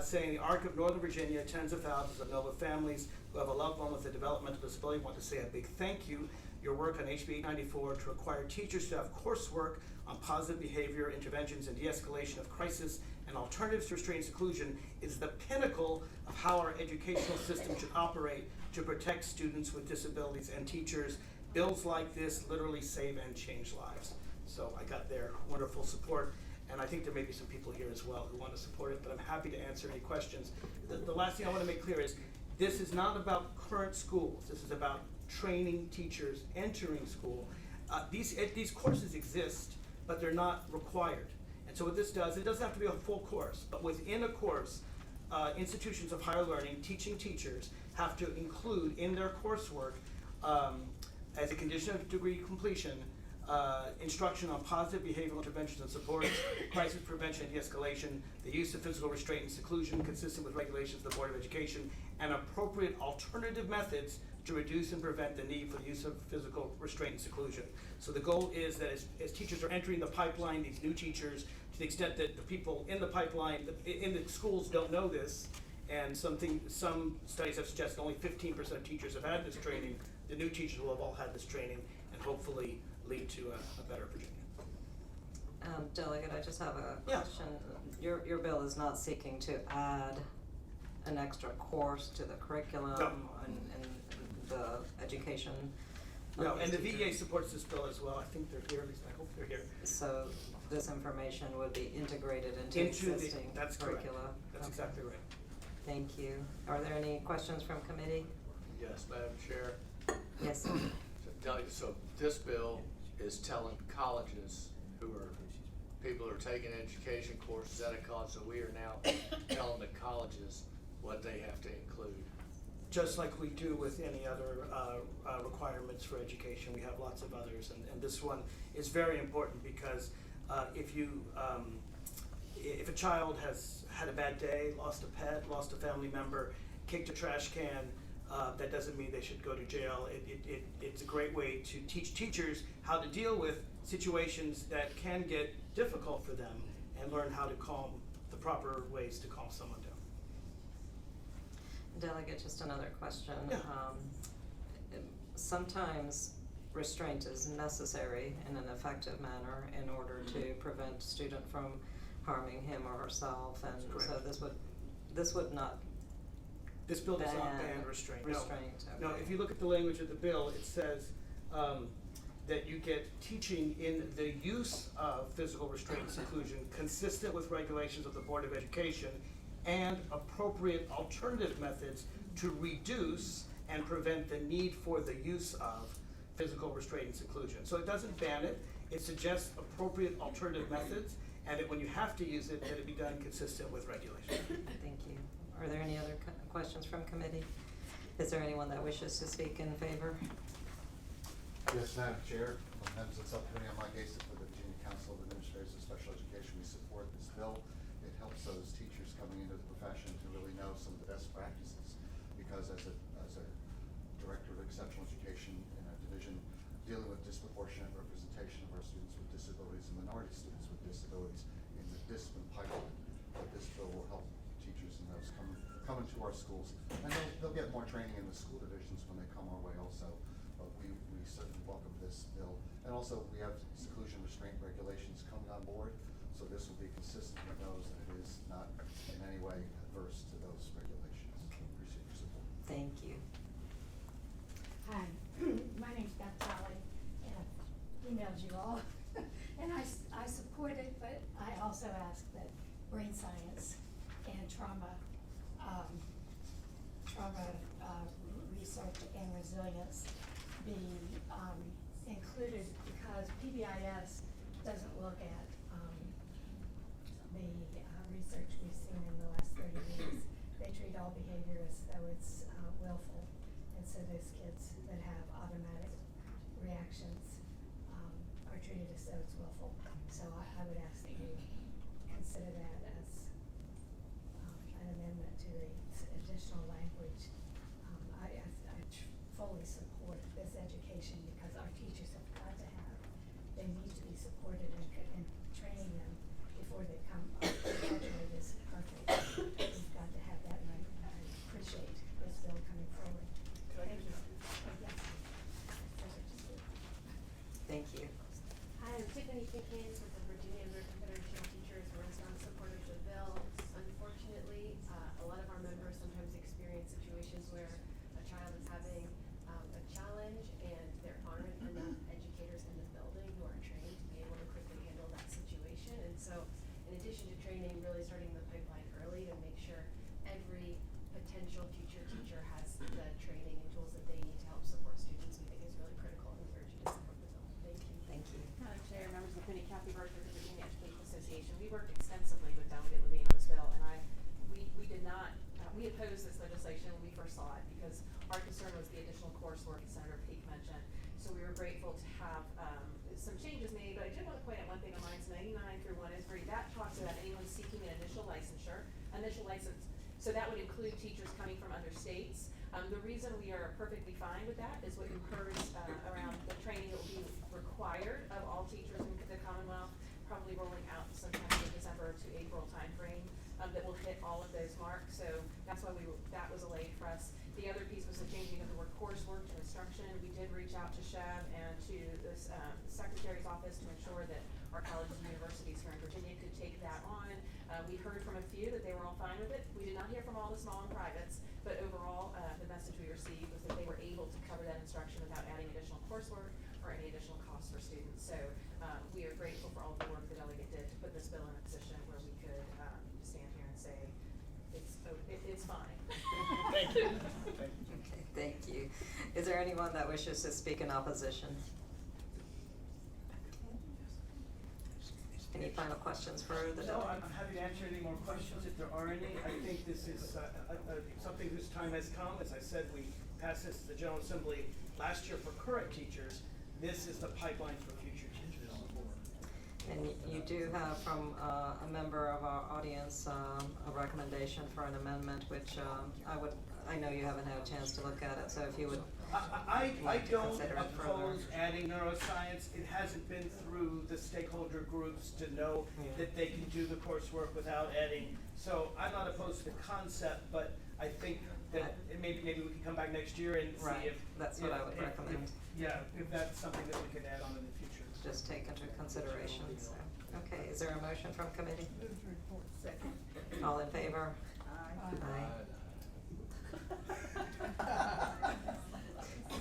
saying the ARC of Northern Virginia, tens of thousands of NOVA families who have a loved one with a developmental disability want to say a big thank you. Your work on HB 894 to require teachers to have coursework on positive behavior interventions and de-escalation of crisis and alternatives to restraint and seclusion is the pinnacle of how our educational system should operate to protect students with disabilities and teachers. Bills like this literally save and change lives. So I got their wonderful support, and I think there may be some people here as well who want to support it, but I'm happy to answer any questions. The last thing I want to make clear is this is not about current schools. This is about training teachers entering school. These courses exist, but they're not required. And so what this does, it doesn't have to be a full course, but within a course, institutions of higher learning, teaching teachers, have to include in their coursework, as a condition of degree completion, instruction on positive behavioral interventions and supports, crisis prevention and de-escalation, the use of physical restraint and seclusion consistent with regulations of the Board of Education, and appropriate alternative methods to reduce and prevent the need for the use of physical restraint and seclusion. So the goal is that as teachers are entering the pipeline, these new teachers, to the extent that the people in the pipeline, in the schools don't know this, and some studies have suggested only 15% of teachers have had this training, the new teachers will have all had this training and hopefully lead to a better Virginia. Delegate, I just have a Yeah. question. Your bill is not seeking to add an extra course to the curriculum and the education of No, and the these VEA teachers. supports this bill as well. I think they're here, at least I hope they're here. So this information would be integrated into Into existing that's correct. curricula? That's Okay. exactly right. Thank you. Are there any questions from committee? Yes, Madam Chair. Yes. So this bill is telling colleges who are, people who are taking education courses at a college, so we are now telling the colleges what they have to include. Just like we do with any other requirements for education, we have lots of others, and this one is very important because if a child has had a bad day, lost a pet, lost a family member, kicked a trash can, that doesn't mean they should go to jail. It's a great way to teach teachers how to deal with situations that can get difficult for them and learn how to calm, the proper ways to calm someone down. Delegate, just another question. Yeah. Sometimes restraint is necessary in an effective manner in order to prevent student from harming him or herself, and so this would not. This bill does not ban restraint. No. Restraint, No, okay. if you look at the language of the bill, it says that you get teaching in the use of physical restraint and seclusion consistent with regulations of the Board of Education and appropriate alternative methods to reduce and prevent the need for the use of physical restraint and seclusion. So it doesn't ban it, it suggests appropriate alternative methods, and that when you have to use it, that it be done consistent with regulations. Thank you. Are there any other questions from committee? Is there anyone that wishes to speak in favor? Yes, Madam Chair, members of the subcommittee, I'm Mike Asif with the Virginia Council of Administrators of Special Education. We support this bill. It helps those teachers coming into the profession to really know some of the best practices, because as a director of exceptional education in a division dealing with disproportionate representation of our students with disabilities and minority students with disabilities in the discipline pipeline, that this bill will help teachers and those coming to our schools. And they'll get more training in the school divisions when they come our way also. But we certainly welcome this bill. And also we have seclusion restraint regulations coming on board, so this will be consistent with those, and it is not in any way adverse to those regulations. Appreciate your support. Thank you. Hi, my name's Beth Talley, and I've emailed you all, and I support it, but I also ask that brain science and trauma research and resilience be included, because PBIS doesn't look at the research we've seen in the last 30 years. They treat all behavior as though it's willful, and so those kids that have automatic reactions are treated as though it's willful. So I would ask that you consider that as an amendment to the additional language. I fully support this education because our teachers have got to have, they need to be supported and training them before they come up. Graduate is perfect. We've got to have that, and I appreciate this bill coming forward. Thank you. Yes. Thank you. Hi, I'm Tiffany Pickens with the Virginia Confederation of Teachers. We're in strong support of the bill. Unfortunately, a lot of our members sometimes experience situations where a child is having a challenge and there aren't enough educators in the building who are trained to be able to quickly handle that situation. And so, in addition to training, really starting the pipeline early to make sure every potential future teacher has the training and tools that they need to help support students, we think is really critical, and we urge you to support the bill. Thank you. Thank you. Madam Chair, members of the committee, Kathy Bird with the Virginia Education Association. We worked extensively with Delegate Levine on this bill, and we did not, we opposed this legislation when we first saw it because our concern was the additional coursework that Senator Peake mentioned. So we were grateful to have some changes made, but I did want to point out one thing on lines 99 through 103. That talks about anyone seeking an initial license. So that would include teachers coming from other states. The reason we are perfectly fine with that is what you heard around the training that will be required of all teachers in the Commonwealth, probably rolling out sometime in December to April timeframe, that will hit all of those marks. So that's why that was allayed for us. The other piece was the changing of the word coursework to instruction. We did reach out to SHAB and to the Secretary's office to ensure that our colleges and universities here in Virginia could take that on. We heard from a few that they were all fine with it. We did not hear from all the small and privates, but overall, the message we received was that they were able to cover that instruction without adding additional coursework or any additional costs for students. So we are grateful for all the work the delegate did to put this bill in a position where we could stand here and say it's fine. Thank you. Okay, thank you. Is there anyone that wishes to speak in opposition? Any final questions for the No, delegate? I'm happy to answer any more questions if there are any. I think this is something whose time has come. As I said, we passed this to the General Assembly last year for current teachers. This is the pipeline for future teachers. And you do have from a member of our audience a recommendation for an amendment, which I know you haven't had a chance to look at it, so if you would I like to don't consider it further. oppose adding neuroscience. It hasn't been through the stakeholder groups to know that they can do the coursework without adding. So I'm not opposed to the concept, but I think that maybe we can come back next year and see Right, if. that's what I would recommend. If that's something that we can add on in the future. Just take into consideration, so. Okay, is there a motion from committee? Second. All in favor?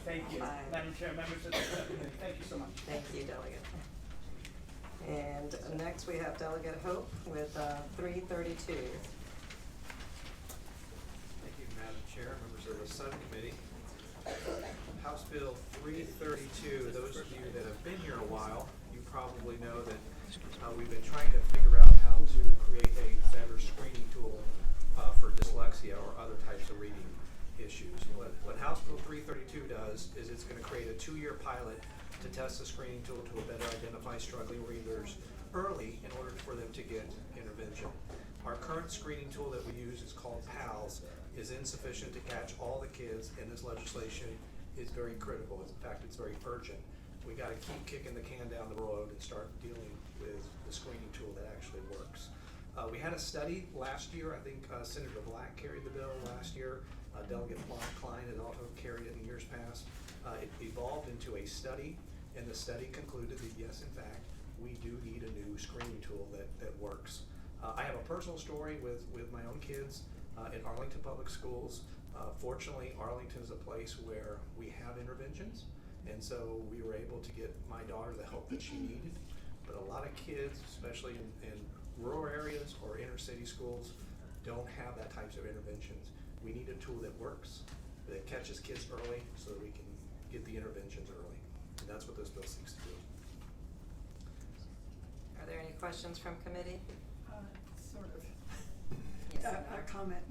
Thank you, Aye. Madam Chair, members of the subcommittee, thank you so much. Thank you, Delegate. And next we have Delegate Hope with 332. Thank you, Madam Chair, members of the subcommittee. House Bill 332, those of you that have been here a while, you probably know that we've been trying to figure out how to create a better screening tool for dyslexia or other types of reading issues. What House Bill 332 does is it's going to create a 2-year pilot to test the screening tool to better identify struggling readers early in order for them to get intervention. Our current screening tool that we use is called PALS, is insufficient to catch all the kids, and this legislation is very critical. In fact, it's very urgent. We got to keep kicking the can down the road and start dealing with the screening tool that actually works. We had a study last year. I think Senator Black carried the bill last year. Delegate Klein had also carried it in years past. It evolved into a study, and the study concluded that yes, in fact, we do need a new screening tool that works. I have a personal story with my own kids in Arlington Public Schools. Fortunately, Arlington is a place where we have interventions, and so we were able to get my daughter the help that she needed. But a lot of kids, especially in rural areas or inner city schools, don't have that types of interventions. We need a tool that works, that catches kids early so that we can get the interventions early. And that's what this bill seeks to do. Are there any questions from committee? Sort of. Yes. A comment.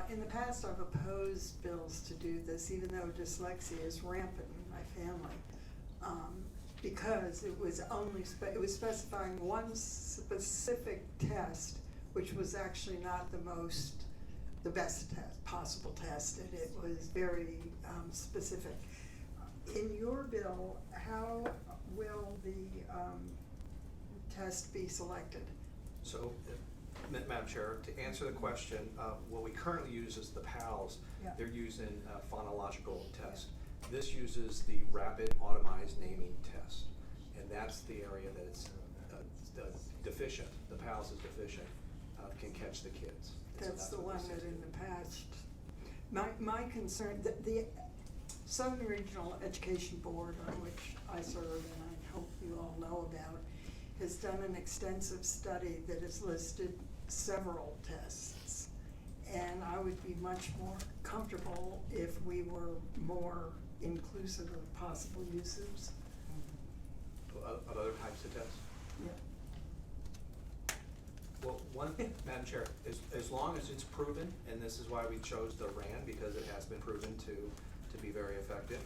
In the past, I've opposed bills to do this, even though dyslexia is rampant in my family. because it was only, it was specifying one specific test, which was actually not the best test, possible test, and it was very specific. In your bill, how will the test be selected? So, Madam Chair, to answer the question, what we currently use is the PALS. Yeah. They're using a phonological test. This uses the rapid automized naming test, and that's the area that it's deficient. The PALS is deficient, can catch the kids. And so That's the what one this that is. in the past, my concern, the Southern Regional Education Board, on which I serve and I hope you all know about, has done an extensive study that has listed several tests. And I would be much more comfortable if we were more inclusive of possible uses. Of other types of tests? Yeah. Well, one thing, Madam Chair, is as long as it's proven, and this is why we chose the RAND, because it has been proven to be very effective,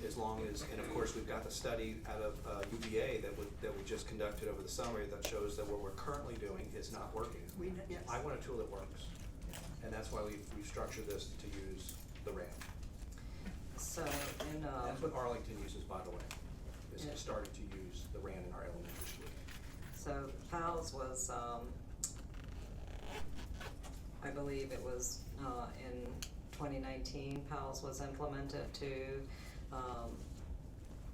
as long as, and of course, we've got the study out of UVA that we just conducted over the summer that shows that what we're currently doing is not working. Yes. I want a tool that works, and that's why we've structured this to use the RAND. So in, That's what Arlington uses, by the way, is Yeah. starting to use the RAND in our elementary school. so PALS was, I believe it was, in 2019, PALS was implemented to,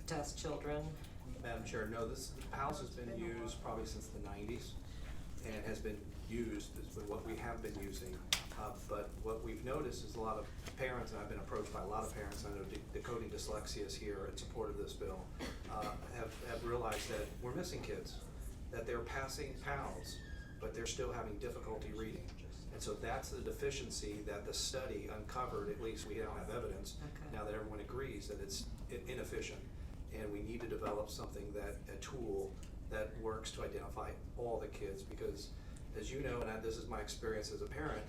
test children. Madam Chair, no, PALS has been used probably since the 90s and has been used, is what we have been using. But what we've noticed is a lot of parents, and I've been approached by a lot of parents, I know Decoding Dyslexia is here in support of this bill, have realized that we're missing kids, that they're passing PALS, but they're still having difficulty reading. And so that's the deficiency that the study uncovered, at least we now have evidence, Okay. now that everyone agrees that it's inefficient. And we need to develop something a tool that works to identify all the kids, because as you know, and this is my experience as a parent,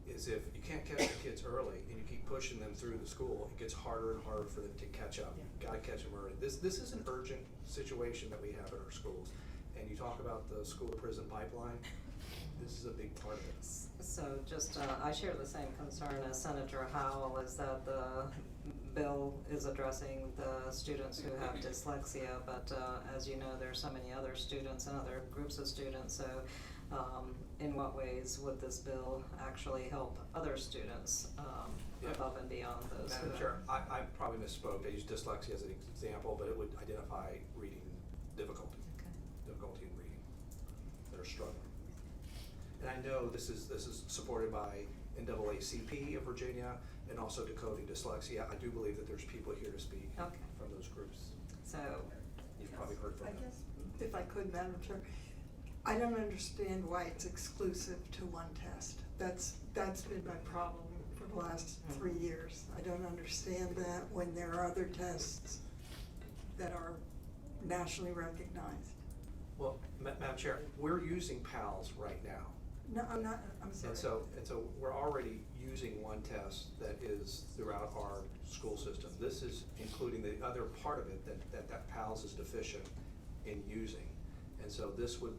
is if you can't catch the kids early and you keep pushing them through the school, it gets harder and harder for them to catch up. You gotta catch them early. This is an urgent situation that we have at our schools. And you talk about the school to prison pipeline, this is a big part of it. So just, I share the same concern as Senator Howell, is that the bill is addressing the students who have dyslexia, but as you know, there are so many other students and other groups of students, so in what ways would this bill actually help other students Yeah. above and beyond those who Madam Chair, I probably misspoke. I used dyslexia as an example, but it would identify reading difficulty, difficulty in reading, that are struggling. And I know this is supported by NAACP of Virginia and also Decoding Dyslexia. I do believe that there's people here to speak Okay. from those groups. So, You've probably heard from I them. guess, if I could, Madam Chair, I don't understand why it's exclusive to one test. That's been my problem for the last 3 years. I don't understand that when there are other tests that are nationally recognized. Well, Madam Chair, we're using PALS right now. No, I'm not, I'm sorry. And so we're already using one test that is throughout our school system. This is including the other part of it that PALS is deficient in using. And so this would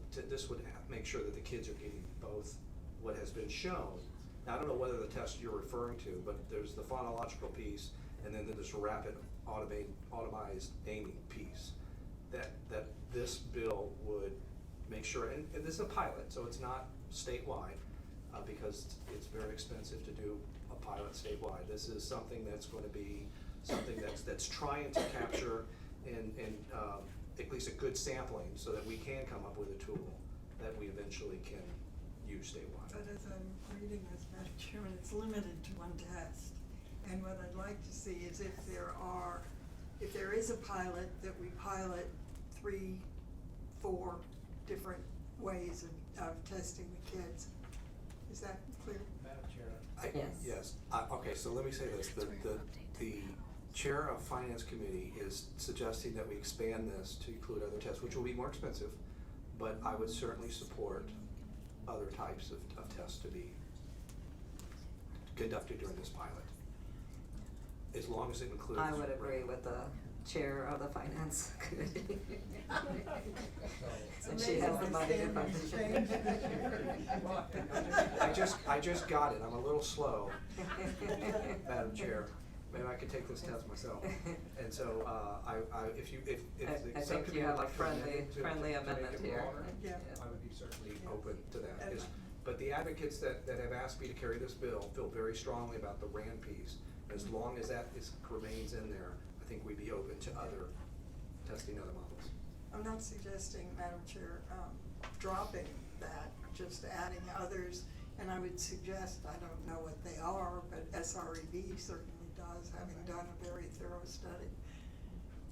make sure that the kids are getting both what has been shown. Now, I don't know whether the test you're referring to, but there's the phonological piece, and then there's a rapid automized naming piece. That this bill would make sure, and this is a pilot, so it's not statewide, because it's very expensive to do a pilot statewide. This is something that's going to be something that's trying to capture and at least a good sampling, so that we can come up with a tool that we eventually can use statewide. But as I'm reading this, Madam Chairman, it's limited to one test. And what I'd like to see is if there is a pilot, that we pilot 3, 4 different ways of testing the kids. Is that clear? Madam Chair. Yes. Yes. Okay, so let me say this. The Chair of Finance Committee is suggesting that we expand this to include other tests, which will be more expensive, but I would certainly support other types of tests to be conducted during this pilot, as long as it includes. I would agree with the chair of the finance committee. So And she has the money to fund I just got it, I'm a little slow, Madam Chair. Maybe I could take this test myself. And so, if I the think you subcommittee have would a like to friendly- amend it to friendly make amendment it here. broader, Yeah. I would be certainly Yeah. open to that. And But the advocates that have asked me to carry this bill feel very strongly about the RAND piece. As long as that remains in there, I think we'd be open to testing other models. I'm not suggesting, Madam Chair, dropping that, just adding others. And I would suggest, I don't know what they are, but SREB certainly does, having done a very thorough study.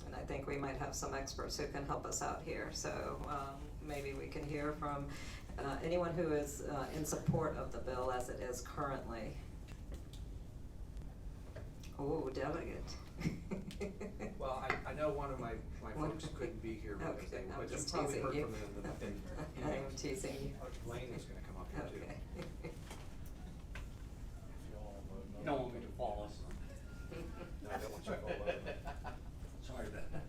And I think we might have some experts who can help us out here, so maybe we can hear from anyone who is in support of the bill as it is currently. Oh, delegate. Well, I know one of my folks couldn't be here because Okay, they, I'm but you just probably teasing heard you. from them in I'm teasing you. Lane is gonna come up here too. Okay. You don't want me to fall asleep. No, I don't want you to go away. Sorry about that.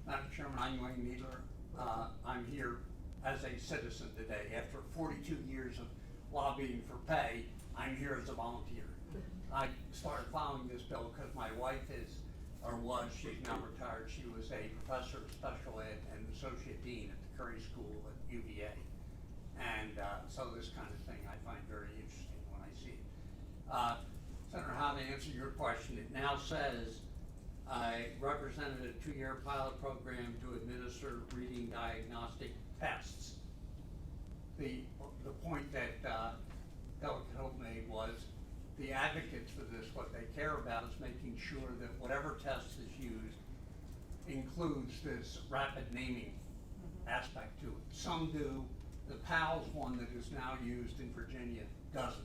Madam Chairman, I'm Wayne Needler. I'm here as a citizen today. After 42 years of lobbying for pay, I'm here as a volunteer. I started following this bill because my wife she's now retired, she was a professor of special ed and associate dean at the Curry School at UVA. And so this kind of thing I find very interesting when I see it. Senator Howe, to answer your question, it now says I represented a 2-year pilot program to administer reading diagnostic tests. The point that Delegate Hope made was the advocates for this, what they care about is making sure that whatever test is used includes this rapid naming aspect to it. Some do. The PALS one that is now used in Virginia doesn't.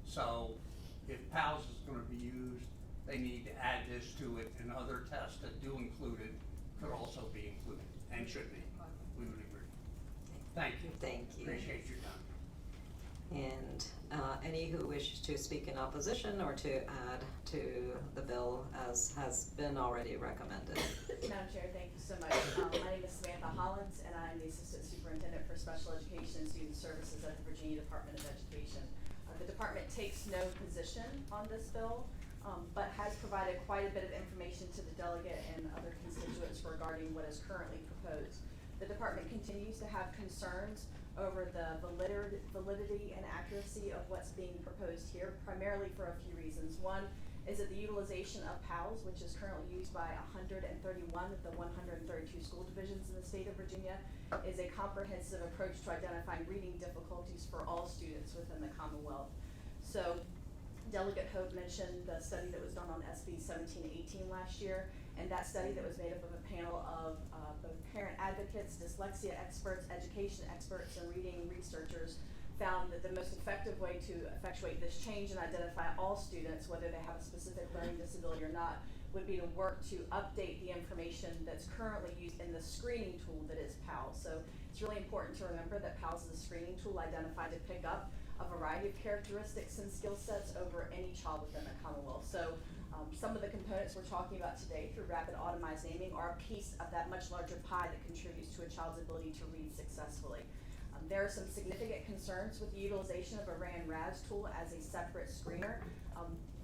So if PALS is going to be used, they need to add this to it, and other tests that do include it could also be included and should be. We would agree. Thank you. Thank you. Appreciate your time. And any who wish to speak in opposition or to add to the bill as has been already recommended. Madam Chair, thank you so much. My name is Samantha Hollins, and I'm the Assistant Superintendent for Special Education and Student Services at the Virginia Department of Education. The department takes no position on this bill, but has provided quite a bit of information to the delegate and other constituents regarding what is currently proposed. The department continues to have concerns over the validity and accuracy of what's being proposed here, primarily for a few reasons. One is that the utilization of PALS, which is currently used by 131 of the 132 school divisions in the state of Virginia, is a comprehensive approach to identifying reading difficulties for all students within the Commonwealth. So Delegate Hope mentioned the study that was done on SB 1718 last year, and that study that was made up of a panel of both parent advocates, dyslexia experts, education experts, and reading researchers found that the most effective way to effectuate this change and identify all students, whether they have a specific learning disability or not, would be to work to update the information that's currently used in the screening tool that is PALS. So it's really important to remember that PALS is a screening tool identified to pick up a variety of characteristics and skill sets over any child within the Commonwealth. So some of the components we're talking about today through rapid automized naming are a piece of that much larger pie that contributes to a child's ability to read successfully. There are some significant concerns with the utilization of a RAND-RAS tool as a separate screener.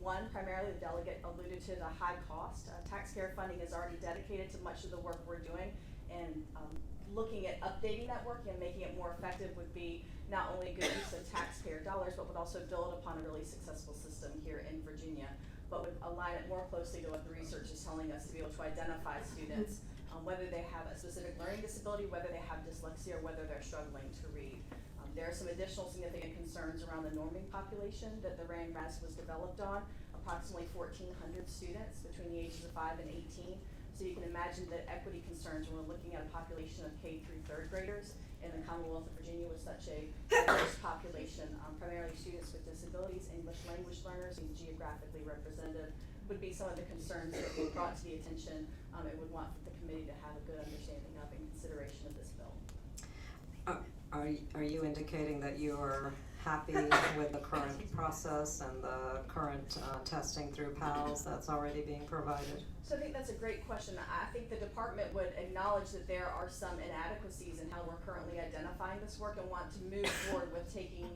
One, primarily the delegate alluded to the high cost. Taxpayer funding is already dedicated to much of the work we're doing, and looking at updating that work and making it more effective would be not only a good use of taxpayer dollars, but would also build upon a really successful system here in Virginia, but would align it more closely to what the research is telling us to be able to identify students, whether they have a specific learning disability, whether they have dyslexia, or whether they're struggling to read. There are some additional significant concerns around the norming population that the RAND-RAS was developed on, approximately 1,400 students between the ages of 5 and 18. So you can imagine that equity concerns when we're looking at a population of K through 3rd graders in the Commonwealth of Virginia with such a diverse population, primarily students with disabilities, English language learners, and geographically representative, would be some of the concerns that we brought to the attention and would want the committee to have a good understanding of in consideration of this bill. Are you indicating that you are happy with the current process and the current testing through PALS that's already being provided? So I think that's a great question. I think the department would acknowledge that there are some inadequacies in how we're currently identifying this work and want to move forward with taking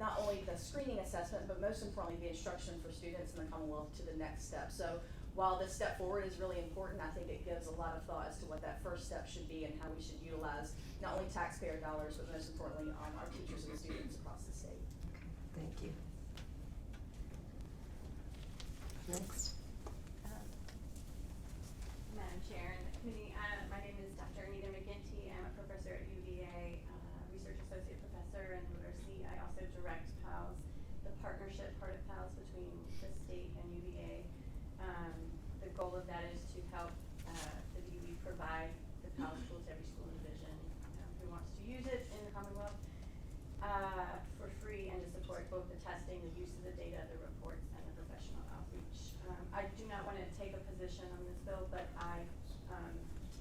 not only the screening assessment, but most importantly, the instruction for students in the Commonwealth to the next step. So while this step forward is really important, I think it gives a lot of thought as to what that first step should be and how we should utilize not only taxpayer dollars, but most importantly, our teachers and students across the state. Thank you. Next. Madam Chair and the committee, my name is Dr. Anita McGinty. I'm a professor at UVA, research associate professor and literacy. I also direct PALS, the partnership part of PALS between the state and UVA. The goal of that is to help the DOE provide the PALS tools to every school in the division who wants to use it in the Commonwealth for free, and to support both the testing, the use of the data, the reports, and the professional outreach. I do not want to take a position on this bill, but I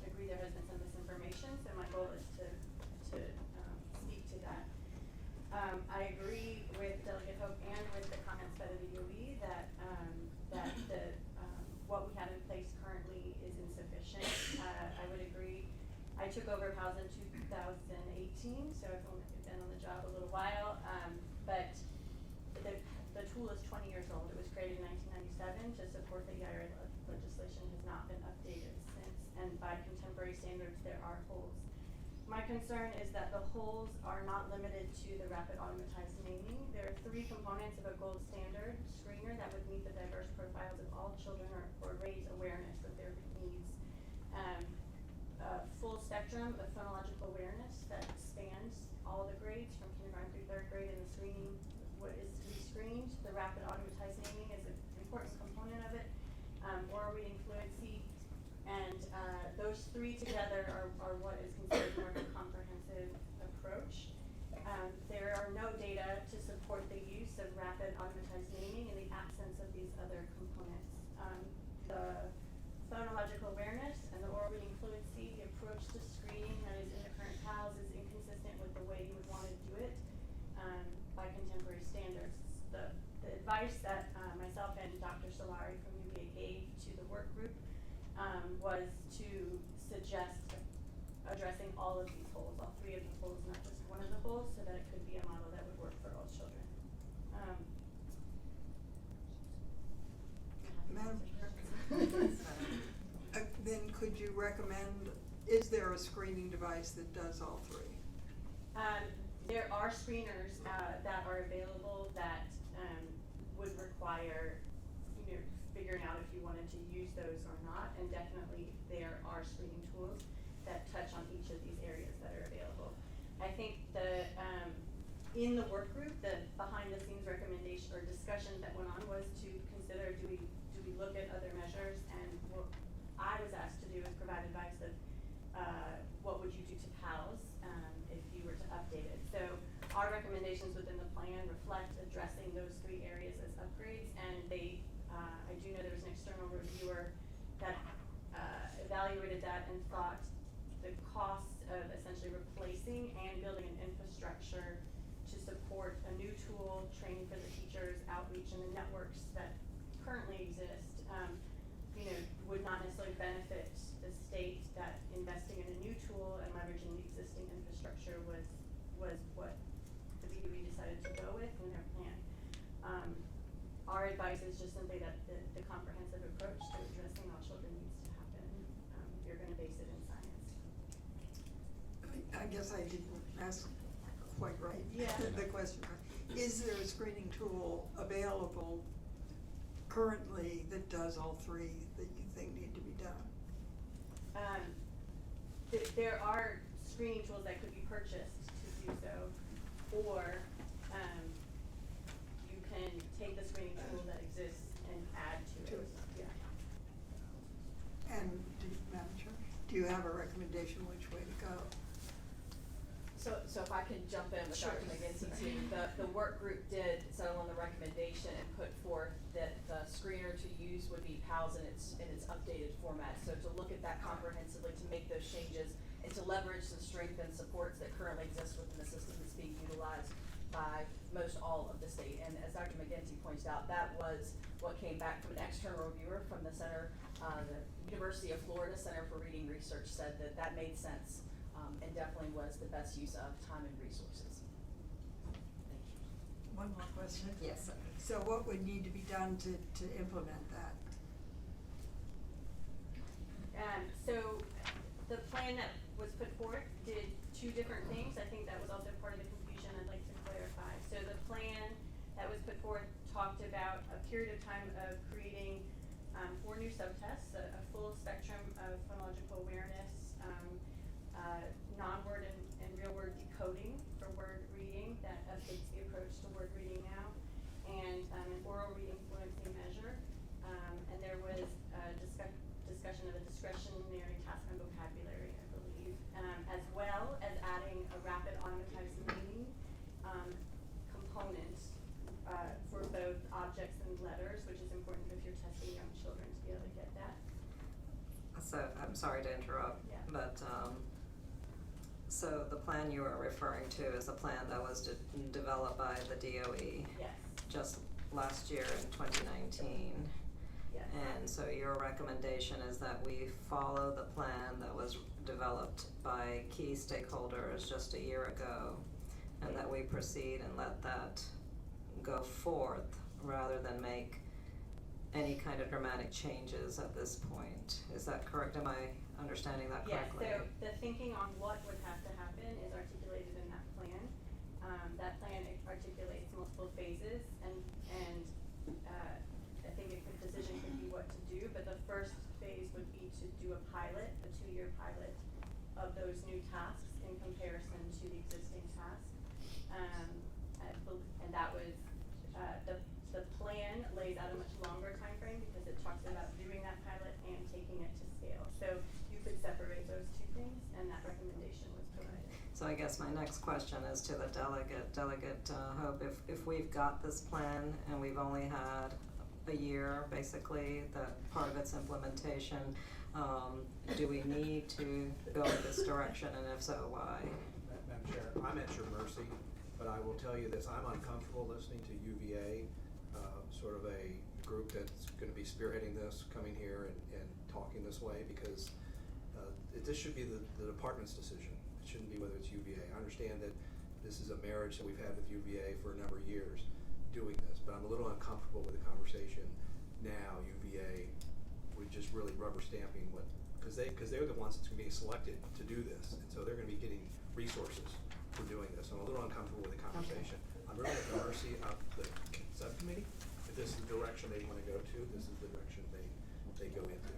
agree there has been some misinformation, so my goal is to speak to that. I agree with Delegate Hope and with the comments by the DOE that the what we have in place currently is insufficient. I would agree. I took over PALS in 2018, so I've only been on the job a little while, but the tool is 20 years old. It was created in 1997 to support the EIR legislation, has not been updated since, and by contemporary standards there are holes. My concern is that the holes are not limited to the rapid automatized naming. There are 3 components of a gold standard screener that would meet the diverse profiles of all children or raise awareness of their needs. A full spectrum of phonological awareness that spans all the grades from kindergarten through 3rd grade, and the screening, what is to be screened. The rapid automatized naming is an important component of it. Oral reading fluency, and those 3 together are what is considered more of a comprehensive approach. There are no data to support the use of rapid automatized naming in the absence of these other components. The phonological awareness and the oral reading fluency, the approach to screening that is in the current PALS is inconsistent with the way you would want to do it by contemporary standards. The advice that myself and Dr. Solari from UVA gave to the work group was to suggest addressing all of these holes, all 3 of the holes, not just one of the holes, so that it could be a model that would work for all children. Madam then could you recommend, is there a screening device that does all 3? There are screeners that are available that would require, figuring out if you wanted to use those or not, and definitely there are screening tools that touch on each of these areas that are available. I think in the work group, the behind the scenes recommendation or discussion that went on was to consider, do we look at other measures, and what I was asked to do is provide advice of what would you do to PALS if you were to update it. So our recommendations within the plan reflect addressing those 3 areas as upgrades, and they I do know there was an external reviewer that evaluated that and thought the cost of essentially replacing and building an infrastructure to support a new tool, training for the teachers, outreach, and the networks that currently exist, would not necessarily benefit the state. That investing in a new tool and leveraging the existing infrastructure was what the BDOE decided to go with in their plan. Our advice is just simply that the comprehensive approach to addressing all children needs to happen. You're going to base it in science. I guess I didn't ask quite right. Yeah. The question. Is there a screening tool available currently that does all 3 that you think need to be done? There are screening tools that could be purchased to do so, or you can take the screening tool that exists and add to it. Yeah. And Madam Chair, do you have a recommendation which way to go? So if I can jump in with Dr. McGinty too, the work group did settle on the recommendation and put forth that the screener to use would be PALS in its updated format. So to look at that comprehensively, to make those changes, and to leverage the strength and supports that currently exist within the system that's being utilized by most all of the state. And as Dr. McGinty points out, that was what came back from an external reviewer from the center, the University of Florida Center for Reading Research said that that made sense, and definitely was the best use of time and resources. Thank you. One more question. Yes, sir. So what would need to be done to implement that? So the plan that was put forth did two different things. I think that was also part of the confusion I'd like to clarify. So the plan that was put forth talked about a period of time of creating 4 new subtests, a full spectrum of phonological awareness, non-word and real word decoding for word reading that updates the approach to word reading now, and an oral reading fluency measure. And there was a discussion of a discretionary task on vocabulary, I believe, as well as adding a rapid automatized meaning component for both objects and letters, which is important if you're testing young children to be able to get that. So, I'm sorry to interrupt, Yeah. but, so the plan you are referring to is a plan that was developed by the DOE Yes. just last year in 2019. Yes. And so your recommendation is that we follow the plan that was developed by key stakeholders just a year ago, and that we proceed and let that go forth rather than make any kind of dramatic changes at this point. Is that correct? Am I understanding that correctly? Yes, so the thinking on what would have to happen is articulated in that plan. That plan articulates multiple phases, and I think a good decision could be what to do, but the first phase would be to do a pilot, a 2-year pilot of those new tasks in comparison to the existing tasks. And that was, the plan lays out a much longer time frame because it talks about doing that pilot and taking it to scale. So you could separate those two things, and that recommendation was provided. So I guess my next question is to the Delegate Hope, if we've got this plan and we've only had a year, basically, that part of its implementation, do we need to go in this direction, and if so, why? Madam Chair, I'm at your mercy, but I will tell you this, I'm uncomfortable listening to UVA, sort of a group that's gonna be spearheading this, coming here and talking this way, because this should be the department's decision. It shouldn't be whether it's UVA. I understand that this is a marriage that we've had with UVA for a number of years doing this, but I'm a little uncomfortable with the conversation now. UVA, we're just really rubber stamping what, because they're the ones that's gonna be selected to do this, and so they're gonna be getting resources for doing this. I'm a little uncomfortable with the conversation. I'm really at the mercy of the subcommittee. If this is the direction they wanna go to, this is the direction they go into.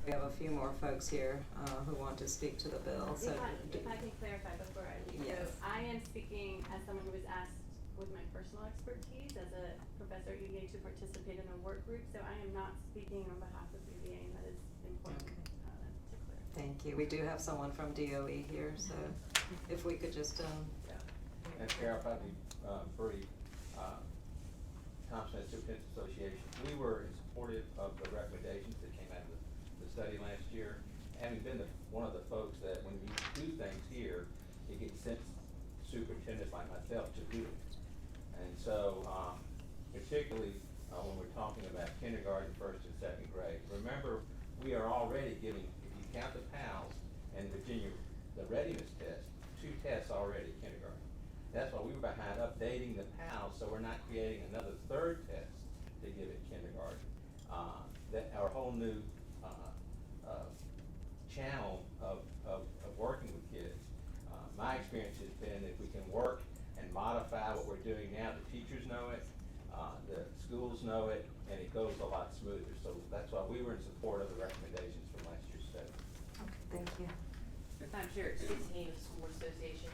We have a few more folks here who want to speak to the bill, so. If I can clarify before I leave. Yes. So I am speaking as someone who was asked with my personal expertise as a professor at UVA to participate in a work group, so I am not speaking on behalf of UVA, and that is important to clarify. Thank you. We do have someone from DOE here, so if we could just, And Sheriff, I'd be brief. Thompson Superintendent's Association, we were supportive of the recommendations that came out of the study last year. Having been one of the folks that when you do things here, it gets sent superintendents like myself to do it. And so, particularly when we're talking about kindergarten, 1st and 2nd grade, remember we are already giving, if you count the PALS and Virginia, the readiness test, 2 tests already kindergarten. That's why we were behind updating the PALS, so we're not creating another 3rd test to give at kindergarten. That our whole new channel of working with kids. My experience has been if we can work and modify what we're doing now, the teachers know it, the schools know it, and it goes a lot smoother. So that's why we were in support of the recommendations from last year's study. okay, thank you. I'm sure it's Stacey Haynes, School Board Association.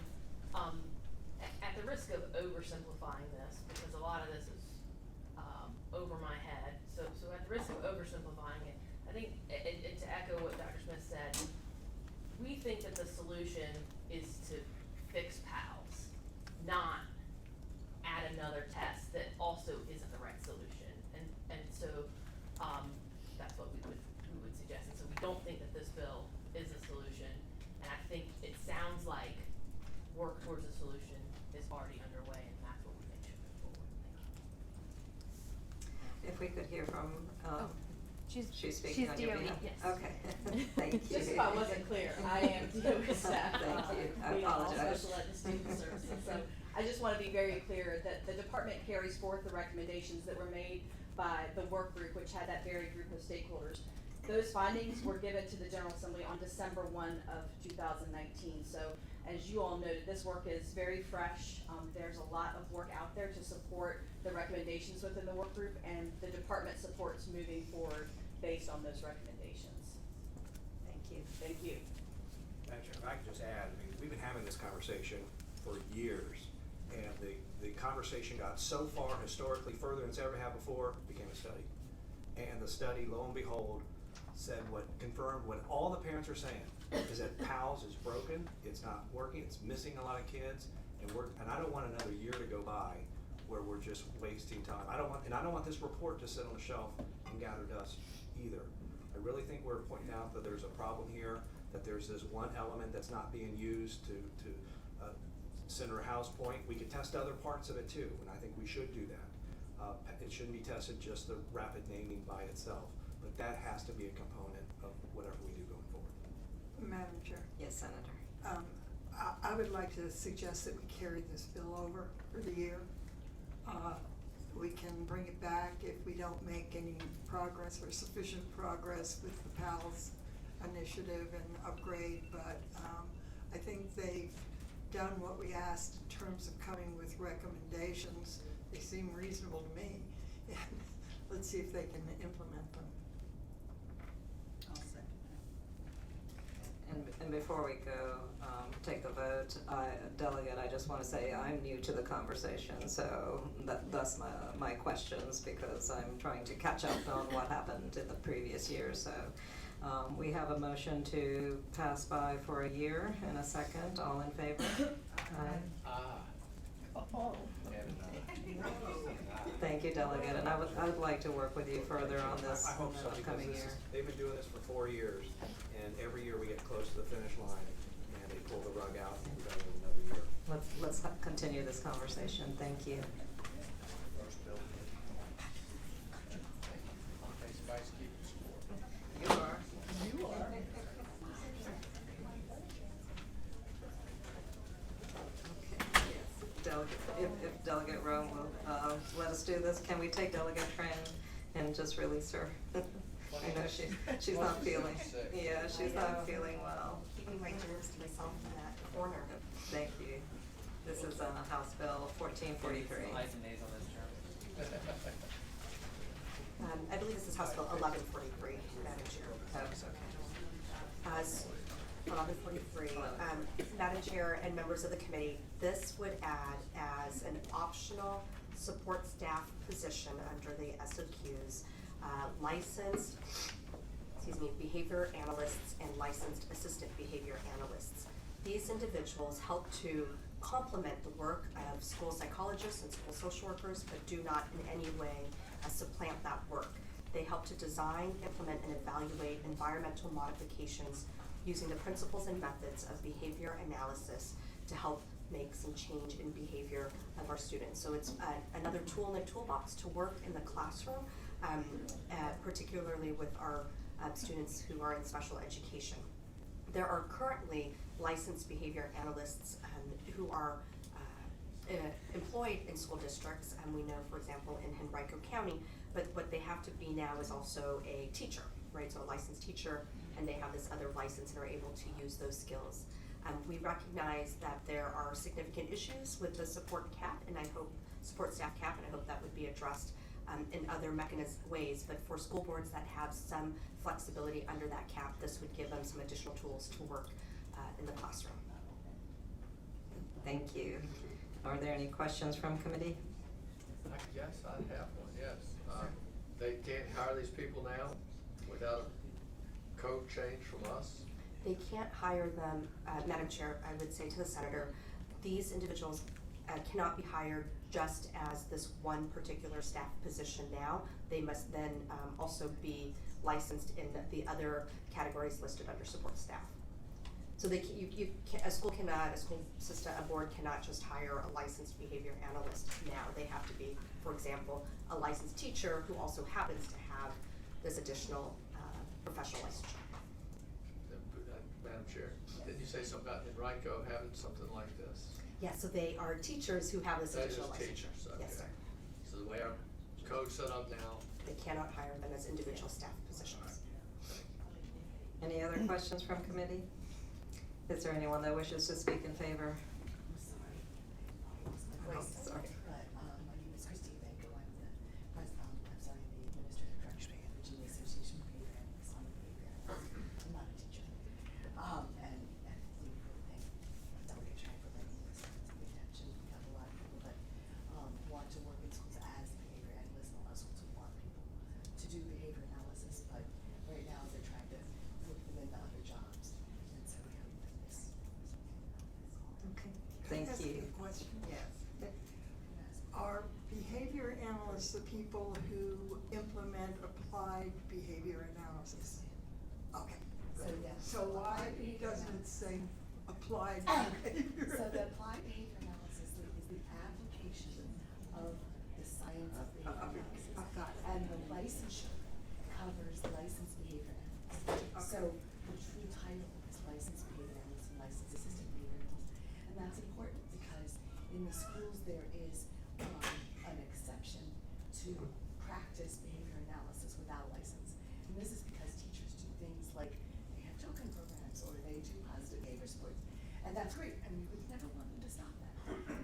At the risk of oversimplifying this, because a lot of this is over my head, so at the risk of oversimplifying it, I think, and to echo what Dr. Smith said, we think that the solution is to fix PALS, not add another test that also isn't the right solution. And so that's what we would suggest. And so we don't think that this bill is a solution. And I think it sounds like work towards a solution is already underway, and we could hear from, She's speaking on your DOE, behalf? yes. Okay, thank you. Just if I wasn't clear, I am DOE staff. Thank you, I We all apologize. special ed and student services, so I just wanna be very clear that the department carries forth the recommendations that were made by the work group, which had that varied group of stakeholders. Those findings were given to the General Assembly on December 1 of 2019, so as you all noted, this work is very fresh. There's a lot of work out there to support the recommendations within the work group, and the department supports moving forward based on those recommendations. Thank you. Thank you. Madam Chair, if I could just add, I mean, we've been having this conversation for years, and the conversation got so far historically further than it's ever had before, became a study. And the study, lo and behold, confirmed what all the parents are saying, is that PALS is broken, it's not working, it's missing a lot of kids, and I don't want another year to go by where we're just wasting time. I don't want this report to sit on the shelf and gather dust either. I really think we're pointing out that there's a problem here, that there's this one element that's not being used to Senator Howe's point. We could test other parts of it too, and I think we should do that. It shouldn't be tested just the rapid naming by itself, but that has to be a component of whatever we do going forward. Madam Chair. Yes, Senator. I would like to suggest that we carry this bill over for the year. We can bring it back if we don't make any progress or sufficient progress with the PALS initiative and upgrade, but I think they've done what we asked in terms of coming with recommendations. They seem reasonable to me. Let's see if they can implement them. I'll second that. And before we go, take the vote, Delegate, I just wanna say I'm new to the conversation, so that's my questions, because I'm trying to catch up on what happened in the previous year, so. We have a motion to pass by for a year in a second, all in favor? Thank you, Delegate, and I would like to work with you further on this I hope in so, the because upcoming year. they've been doing this for 4 years, and every year we get close to the finish line, and they pull the rug out, and we've got another year. Let's continue this conversation, thank you. Somebody's keeping score. You are. You are. Delegate, if Delegate Rome will, let us do this, can we take Delegate Tran and just release her? I know she's not feeling, yeah, she's not feeling well. Keeping my germs to myself in that corner. Thank you. This is on House Bill 1443. I believe this is House Bill 1143, Madam Chair. That's okay. As 1143, Madam Chair and members of the committee, this would add as an optional support staff position under the SOQs, licensed, behavior analysts and licensed assistant behavior analysts. These individuals help to complement the work of school psychologists and school social workers, but do not in any way supplant that work. They help to design, implement, and evaluate environmental modifications using the principles and methods of behavior analysis to help make some change in behavior of our students. So it's another tool in the toolbox to work in the classroom, particularly with our students who are in special education. There are currently licensed behavior analysts who are employed in school districts, and we know, for example, in Henrico County, but what they have to be now is also a teacher, right? So a licensed teacher, and they have this other license and are able to use those skills. We recognize that there are significant issues with the support cap, and support staff cap, and I hope that would be addressed in other ways, but for school boards that have some flexibility under that cap, this would give them some additional tools to work in the classroom. Thank you. Are there any questions from committee? Yes, I have one, yes. They can't hire these people now without a code change from us? They can't hire them, Madam Chair, I would say to the Senator, these individuals cannot be hired just as this one particular staff position now. They must then also be licensed in the other categories listed under support staff. So they, a school system, a board cannot just hire a licensed behavior analyst now. They have to be, for example, a licensed teacher who also happens to have this additional professional licensure. Madam Chair, didn't you say something about Enrico having something like this? Yeah, so they are teachers who have this additional licensure. That is teachers, okay. Yes, sir. So the way our code's set up now. They cannot hire them as individual staff positions. Any other questions from committee? Is there anyone that wishes to speak in favor? Oh, sorry. My name is Christine Banco. I'm the administrative director of the Virginia Association of Behavior Analysts. I'm a behavior analyst. I'm not a teacher. And the important thing, delegate trying for learning this attention. We have a lot of people that want to work in schools as behavior analysts, and a lot of schools want people to do behavior analysis, but right now they're trying to work them into other jobs. And so we hope that this. Okay. Can I Thank ask you. a question? Yes. Are behavior analysts the people who implement applied behavior analysis? Okay. So, yes. So why doesn't it say applied behavior? So the applied behavior analysis is the application of the science of behavior analysis. And the licensure covers licensed behavior analysis. So the true title is licensed behavior analyst and licensed assistant behavior analyst. And that's important because in the schools there is an exception to practice behavior analysis without a license. And this is because teachers do things like they have children programs or they do positive behavior sports. And that's great, and we would never want them to stop that.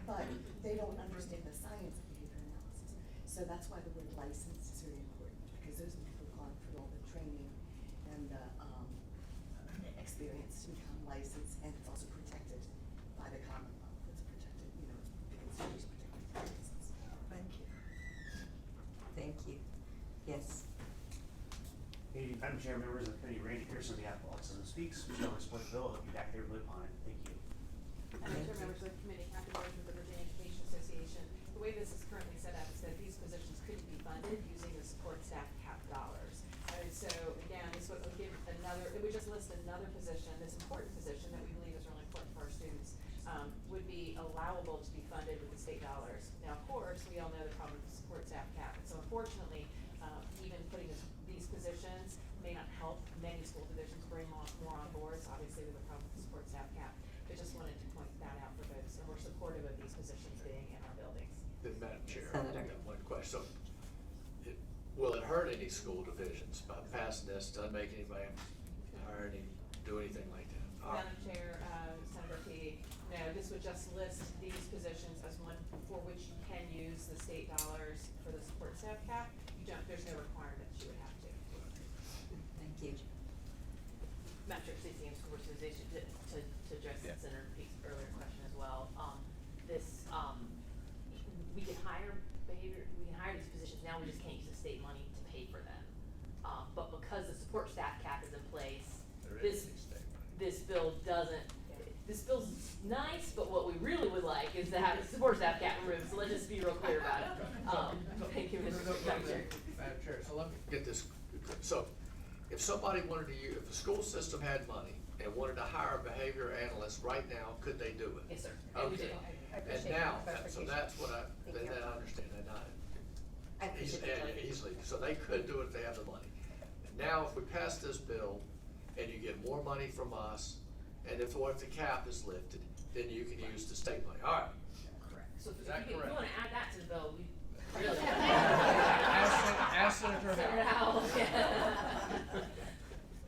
But they don't understand the science of behavior analysis. So that's why the word license is very important, because those are people who've gone through all the training and the experience to become licensed, and it's also protected by the Commonwealth. It's protected, it's considered protected license. Thank you. Thank you. Yes. Hey, Madam Chair, members of the committee, Randy Pearson, the Alcoholics and Speaks, we shall support the bill. I'll be back favorably upon it. Thank you. Madam Chair, members of the committee, Kathy Rose with the Virginia Education Association. The way this is currently set up is that these positions couldn't be funded using the support staff cap dollars. And so again, this would give it would just list another position, this important position that we believe is really important for our students, would be allowable to be funded with the state dollars. Now, of course, we all know the problem with the support staff cap. And so unfortunately, even putting these positions may not help many school divisions bring more on board. So obviously, we have a problem with the support staff cap. But just wanted to point that out for folks, and we're supportive of these positions being in our buildings. Then, Madam Chair, Senator. I've got one question. So, will it hurt any school divisions by passing this? Doesn't make anybody hire any, do anything like that? Madam Chair, Senator P, no, this would just list these positions as one for which you can use the state dollars for the support staff cap. There's no requirement that you would have to. Thank you. Madam Chair, CCM School Association, to address Senator Peak's earlier question as well. We can hire these positions now, we just can't use the state money to pay for them. But because the support staff cap is in place, this bill doesn't, this bill's nice, but what we really would like is to have the support staff cap removed, so let's just be real clear about it. Thank you, Mr. Chair. Madam Chair, so let me get this. So, if somebody wanted to use, if the school system had money and wanted to hire a behavior analyst right now, could they do it? Yes, sir. And we do. And now, so that's what I understand that now. Easily, so they could do it if they have the money. And now, if we pass this bill and you get more money from us, and if the cap is lifted, then you can use the state money. All right. Correct. So Is that if you correct? wanna add that to the bill, we. Ask Senator Howell.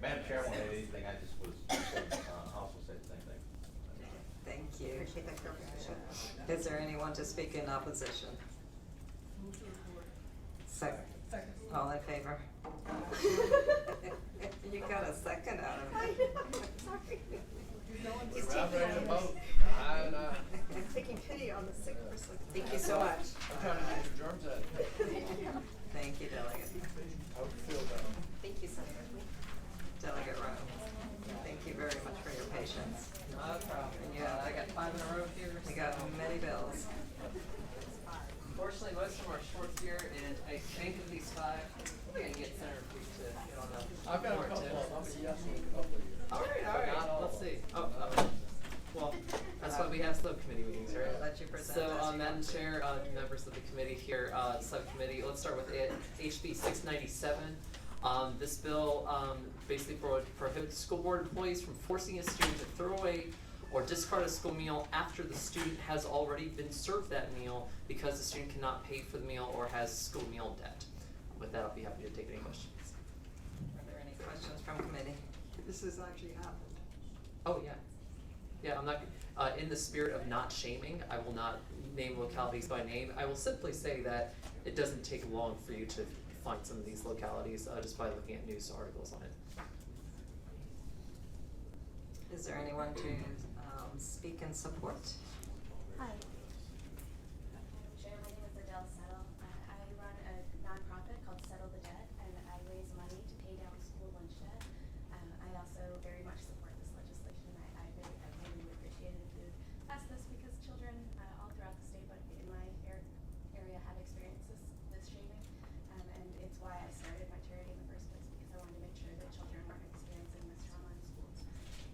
Madam Chair, I won't add anything, I just was, also said the same thing. Thank you. Appreciate that clarification. Is there anyone to speak in opposition? Second. All in favor? You got a second out of I it. know, sorry. He's I'm taking ready to on vote. I'm taking pity on the sick person. Thank you so much. I'm trying to get your germs out. Thank you, Delegate. Hope you feel better. Thank you, Senator. Delegate Rome. Thank you very much for your patience. No problem. And you I got 5 in a row here. You got many bills. Fortunately, most of them are short here, and I think of these 5, we're gonna get Senator Peak to get on the I've got a board couple too. of them. I'm a yes on a couple of you. All right, But not all let's of them. see. Oh, let's start with HB 697. This bill basically prohibits school board employees from forcing a student to throw away or discard a school meal after the student has already been served that meal because the student cannot pay for the meal or has school meal debt. With that, I'll be happy to take any questions. Are there any questions from committee? This has actually happened. Oh, yeah. Yeah, I'm not, in the spirit of not shaming, I will not name localities by name. I will simply say that it doesn't take long for you to find some of these localities just by looking at news articles on it. Is there anyone to speak in support? Hi. Madam Chair, my name is Adele Settle. I run a nonprofit called Settle the Debt, and I raise money to pay down school lunch debt. I also very much support this legislation. I really appreciate it if you pass this because children all throughout the state, but in my area have experienced this shaming. And it's why I started my charity in the first place, because I wanted to make sure that children weren't experiencing this trauma in schools.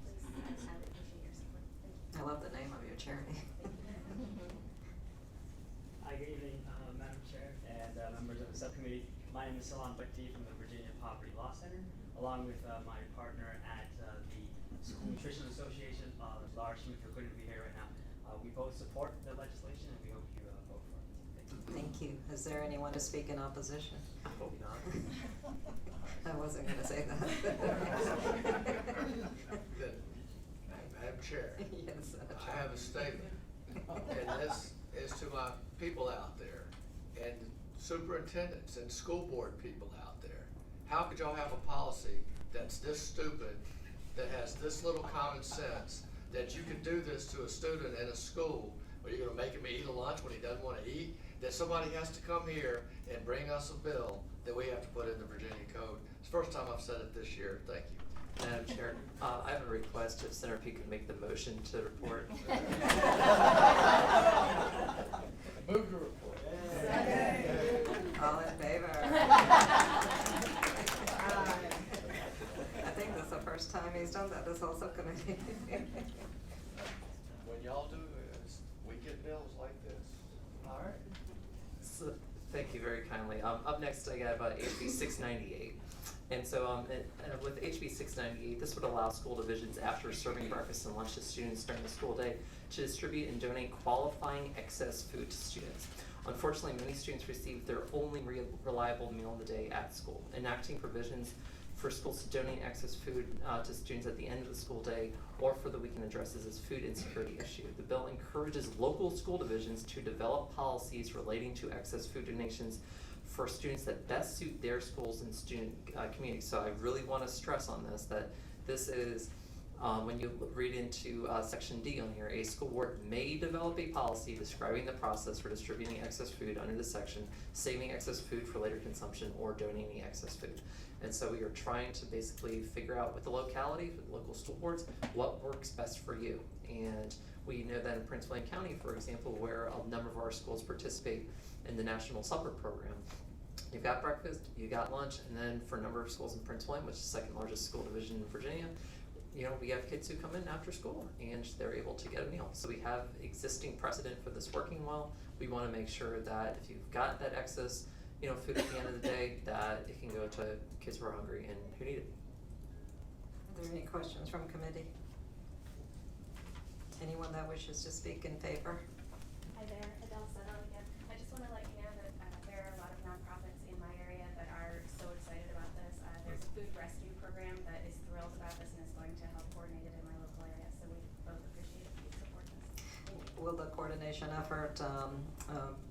Please, I would appreciate your support. Thank you. I love the name of your charity. Hi, good evening, Madam Chair and members of the subcommittee. My name is Salon Bhakti from the Virginia Poverty Law Center, along with my partner at the School Nutrition Association, Laura Schmidt, who couldn't be here right now. We both support the legislation and we hope you vote for it. Thank you. Is there anyone to speak in opposition? I hope not. I wasn't gonna say that. Madam Chair. Yes, I have a statement, and this is to my people out there, and superintendents and school board people out there. How could y'all have a policy that's this stupid, that has this little common sense, that you can do this to a student in a school, where you're gonna make him eat a lunch when he doesn't wanna eat, that somebody has to come here and bring us a bill that we have to put in the Virginia Code? It's the first time I've said it this year, thank you. Madam Chair, I have a request if Senator Peake could make the motion to report. Move to report. All in favor? I think that's the first time he's done that this whole subcommittee. When y'all do this, we get bills like this. All right. So, thank you very kindly. Up next, I got about HB 698. And so with HB 698, this would allow school divisions, after serving breakfast and lunch to students during the school day, to distribute and donate qualifying excess food to students. Unfortunately, many students receive their only reliable meal of the day at school. Enacting provisions for schools to donate excess food to students at the end of the school day or for the weekend addresses this food insecurity issue. The bill encourages local school divisions to develop policies relating to excess food donations for students that best suit their schools and student communities. So I really want to stress on this, that this is, when you read into section D on here, a school board may develop a policy describing the process for distributing excess food under this section, saving excess food for later consumption, or donating excess food. And so we are trying to basically figure out with the locality, with the local school boards, what works best for you. And we know that in Prince William County, for example, where a number of our schools participate in the National Supper Program, you've got breakfast, you got lunch, and then for a number of schools in Prince William, which is the second largest school division in Virginia, you know, we have kids who come in after school and they're able to get a meal. So we have existing precedent for this working well. We want to make sure that if you've got that excess, you know, food at the end of the day, that it can go to kids who are hungry and who need it. Are there any questions from committee? Anyone that wishes to speak in favor? Hi there, Adele Settle again. I just want to let you know that there are a lot of nonprofits in my area that are so excited about this. There's a food rescue program that is thrilled about this and is going to help coordinate it in my local area. So we both appreciate if you support this. Thank you. Will the coordination effort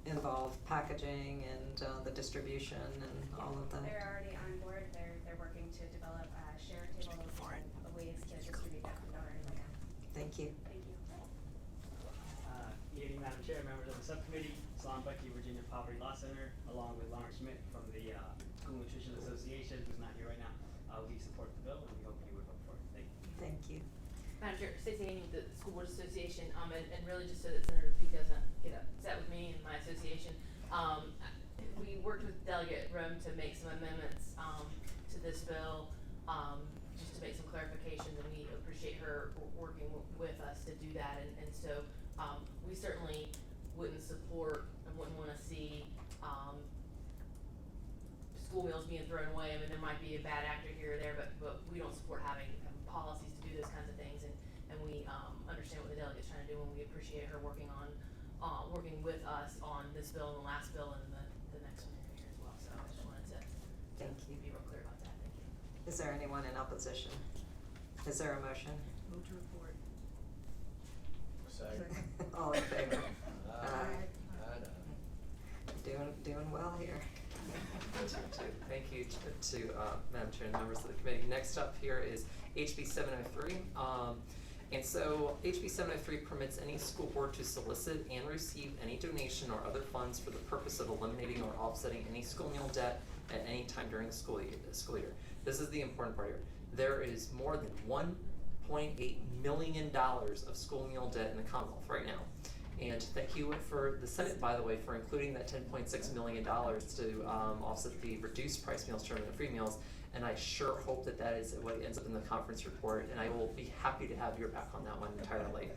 involve packaging and the distribution and all of that? They're already on board. They're working to develop share tables and ways to distribute that food already right now. Thank you. Thank you. Good evening, Madam Chair, members of the subcommittee. Salon Bhakti, Virginia Poverty Law Center, along with Lawrence Schmidt from the School Nutrition Association, who's not here right now. We support the bill and we hope you would vote for it. Thank you. Thank you. Madam Chair, Stacey Haney, the School Board Association, and really just so that Senator Peake doesn't get upset with me and my association, we worked with Delegate Rome to make some amendments to this bill, just to make some clarifications, and we appreciate her working with us to do that. And so we certainly wouldn't support and wouldn't want to see school meals being thrown away. I mean, there might be a bad actor here or there, but we don't support having policies to do those kinds of things, and we, understand what the delegate's trying to do, and we appreciate her working with us on this bill and the last bill and the next one here as well, so I just wanted to be real clear about that, thank you. Is there anyone in opposition? Is there a motion? Move to report. Second. All in favor? Aye. Doing well here. Thank you to Madam Chair and members of the committee. Next up here is HB 703. And so HB 703 permits any school board to solicit and receive any donation or other funds for the purpose of eliminating or offsetting any school meal debt at any time during the school year. This is the important part here. There is more than $1.8 million of school meal debt in the Commonwealth right now. And thank you for the Senate, by the way, for including that $10.6 million to offset the reduced price meals, tournament free meals. And I sure hope that that is what ends up in the conference report. And I will be happy to have your back on that one entirely,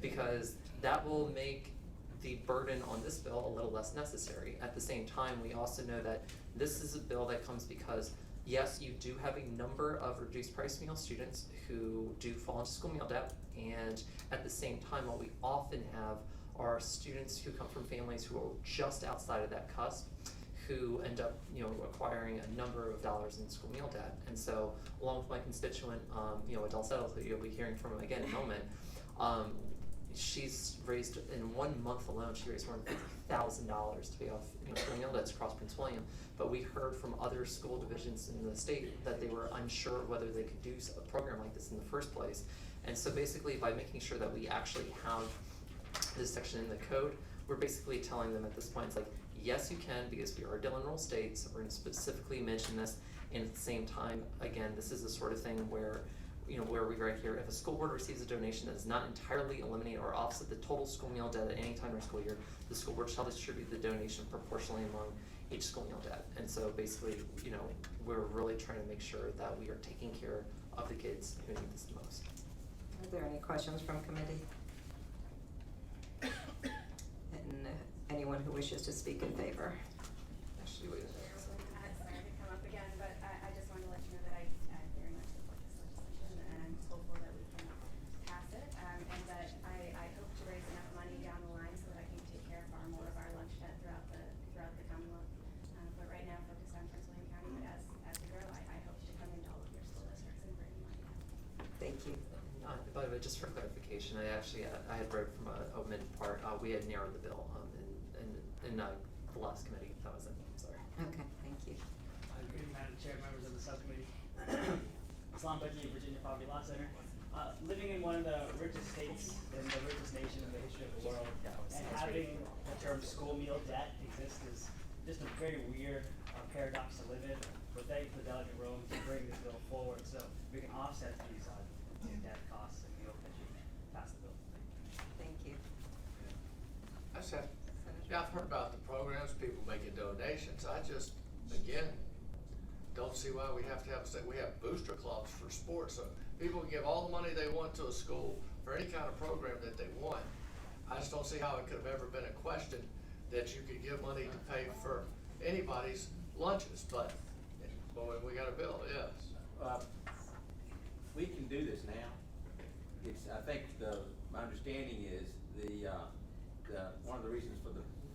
because that will make the burden on this bill a little less necessary. At the same time, we also know that this is a bill that comes because, yes, you do have a number of reduced price meal students who do fall into school meal debt. And at the same time, what we often have are students who come from families who are just outside of that cusp, who end up, acquiring a number of dollars in school meal debt. And so, along with my constituent, Adele Settles, who you'll be hearing from again in a moment, she's raised, in 1 month alone, she raised more than $50,000 to pay off, school meal debts across Prince William. But we heard from other school divisions in the state that they were unsure whether they could do a program like this in the first place. And so basically, by making sure that we actually have this section in the code, we're basically telling them at this point, it's like, yes, you can, because we are a Dillon Rule state, so we're going to specifically mention this. And at the same time, again, this is the sort of thing where, where we write here, if a school board receives a donation that does not entirely eliminate or offset the total school meal debt at any time during school year, the school board shall distribute the donation proportionally among each school meal debt. And so basically, we're really trying to make sure that we are taking care of the kids who need this the most. Are there any questions from committee? And anyone who wishes to speak in favor? Actually, wait a minute. Sorry to come up again, but I just wanted to let you know that I very much support this legislation, and I'm hopeful that we can pass it, and that I hope to raise enough money down the line so that I can take care of more of our lunch debt throughout the Commonwealth. But right now, focused on Prince William County, but as we grow, I hope to come into all of your school districts and bring money down. Thank you. By the way, just for clarification, I had read from a mid part, we had narrowed the bill in the last committee. That was it. Sorry. Okay, thank you. Good evening, Madam Chair, members of the subcommittee. Islam Bajee, Virginia Poverty Law Center. Living in one of the richest states in the richest nation in the history of the world, and having the term school meal debt exist is just a very weird paradox to live in. But thank the Delegate Rome to bring this bill forward so we can offset these debt costs, and we hope that you pass the bill. Thank you. I've heard about the programs, people making donations. I just, again, don't see why we have booster clubs for sports. So people can give all the money they want to a school for any kind of program that they want. I just don't see how it could have ever been a question that you could give money to pay for anybody's lunches, but when we got a bill, yes. We can do this now. I think my understanding is one of the reasons for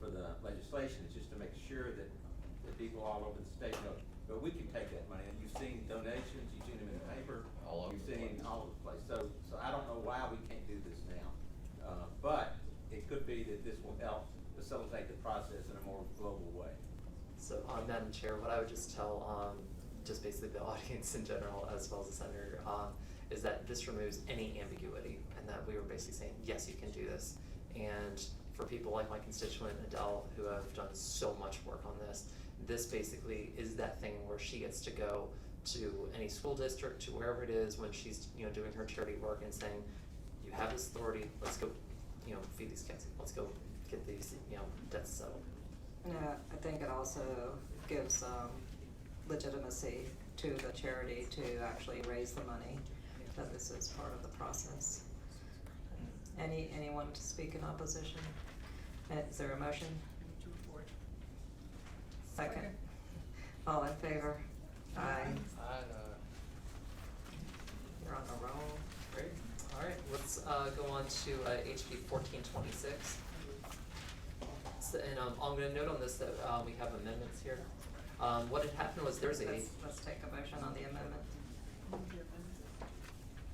the legislation is just to make sure that people all over the state know. But we can take that money, and you've seen donations, you've seen them in the paper, you've seen all over the place. So I don't know why we can't do this now, but it could be that this will help facilitate the process in a more global way. So, Madam Chair, what I would just tell, just basically the audience in general, as well as the Senator, is that this removes any ambiguity, and that we were basically saying, yes, you can do this. And for people like my constituent Adele, who have done so much work on this, this basically is that thing where she gets to go to any school district, to wherever it is, when she's doing her charity work and saying, you have this authority, let's go feed these kids, let's go get these debts settled. Yeah, I think it also gives legitimacy to the charity to actually raise the money, that this is part of the process. Anyone to speak in opposition? Is there a motion? Second. All in favor? Aye. You're on a roll. Great. All right, let's go on to HB 1426. So, and I'm going to note on this that we have amendments here. What had happened was there's a. Let's take a motion on the amendment.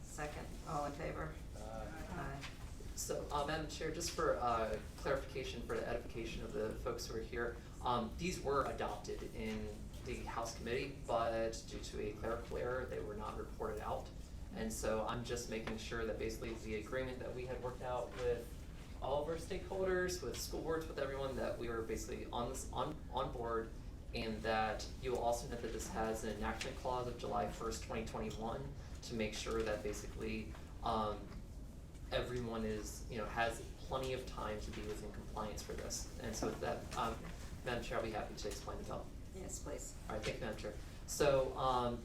Second, all in favor? Aye. So, Madam Chair, just for clarification, for the edification of the folks who are here, these were adopted in the House Committee, but due to a clerical error, they were not reported out. And so I'm just making sure that basically the agreement that we had worked out with all of our stakeholders, with school boards, with everyone, that we were basically on board, and that you will also note that this has an enactment clause of July 1st, 2021, to make sure that basically everyone is, has plenty of time to be within compliance for this. And so with that, Madam Chair, I'll be happy to explain the bill. Yes, please. All right, thank you, Madam Chair. So,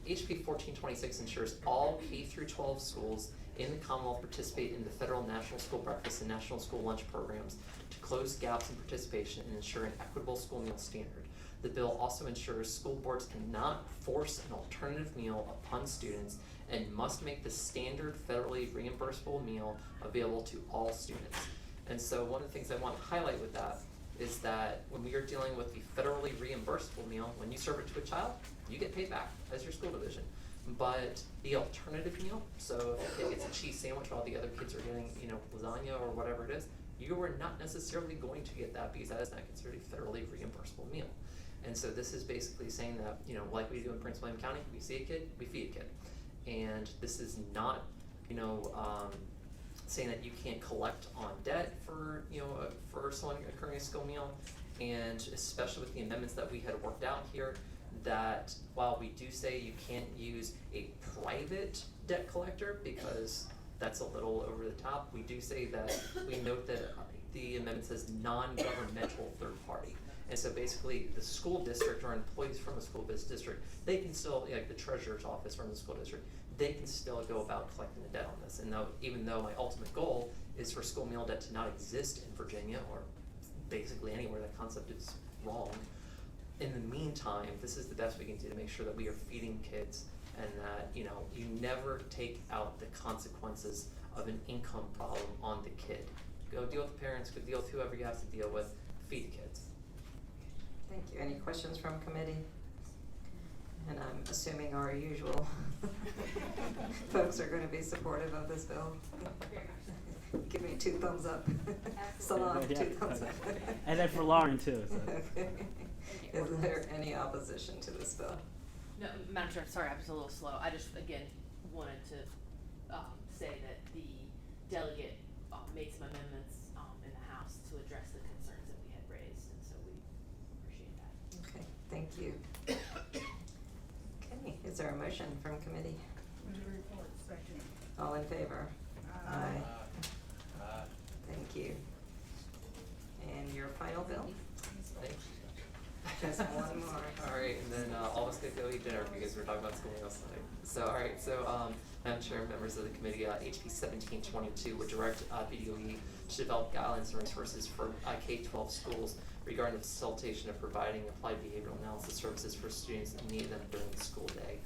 HB 1426 ensures all K-12 schools in the Commonwealth participate in the federal National School Breakfast and National School Lunch programs to close gaps in participation and ensure an equitable school meal standard. The bill also ensures school boards cannot force an alternative meal upon students and must make the standard federally reimbursable meal available to all students. And so one of the things I want to highlight with that is that when we are dealing with the federally reimbursable meal, when you serve it to a child, you get paid back as your school division. But the alternative meal, so if a kid gets a cheese sandwich while the other kids are getting, lasagna or whatever it is, you are not necessarily going to get that because that is not considered a federally reimbursable meal. And so this is basically saying that, like we do in Prince William County, we see a kid, we feed a kid. And this is not, saying that you can't collect on debt for, for someone occurring a school meal. And especially with the amendments that we had worked out here, that while we do say you can't use a private debt collector because that's a little over the top, we do say that we note that the amendment says non-governmental third party. And so basically the school district or employees from the school district, they can still, like the treasurer's office from the school district, they can still go about collecting the debt on this. And even though my ultimate goal is for school meal debt to not exist in Virginia or basically anywhere, that concept is wrong. In the meantime, this is the best we can do to make sure that we are feeding kids and that, you never take out the consequences of an income problem on the kid. Go deal with the parents, go deal with whoever you have to deal with, feed the kids. Thank you. Any questions from committee? And I'm assuming our usual folks are gonna be supportive of this bill. Give me 2 thumbs up. Salon, 2 thumbs up. And then for Lauren too. So. Okay. Is there any opposition to this bill? No, Madam Chair, sorry, I was a little slow. I just, again, wanted to say that the delegate made some amendments in the House to address the concerns that we had raised, and so we appreciate that. Okay, thank you. Okay, is there a motion from committee? All in favor? Aye. Thank you. And your final bill? Thank you. Just one more. Alright, and then all of us could go eat dinner because we're talking about school meals tonight. So, alright, so Madam Chair, members of the committee, HB 1722 would direct BDOE to develop guidelines and resources for K-12 schools regarding the facilitation of providing applied behavioral analysis services for students that need them during the school day.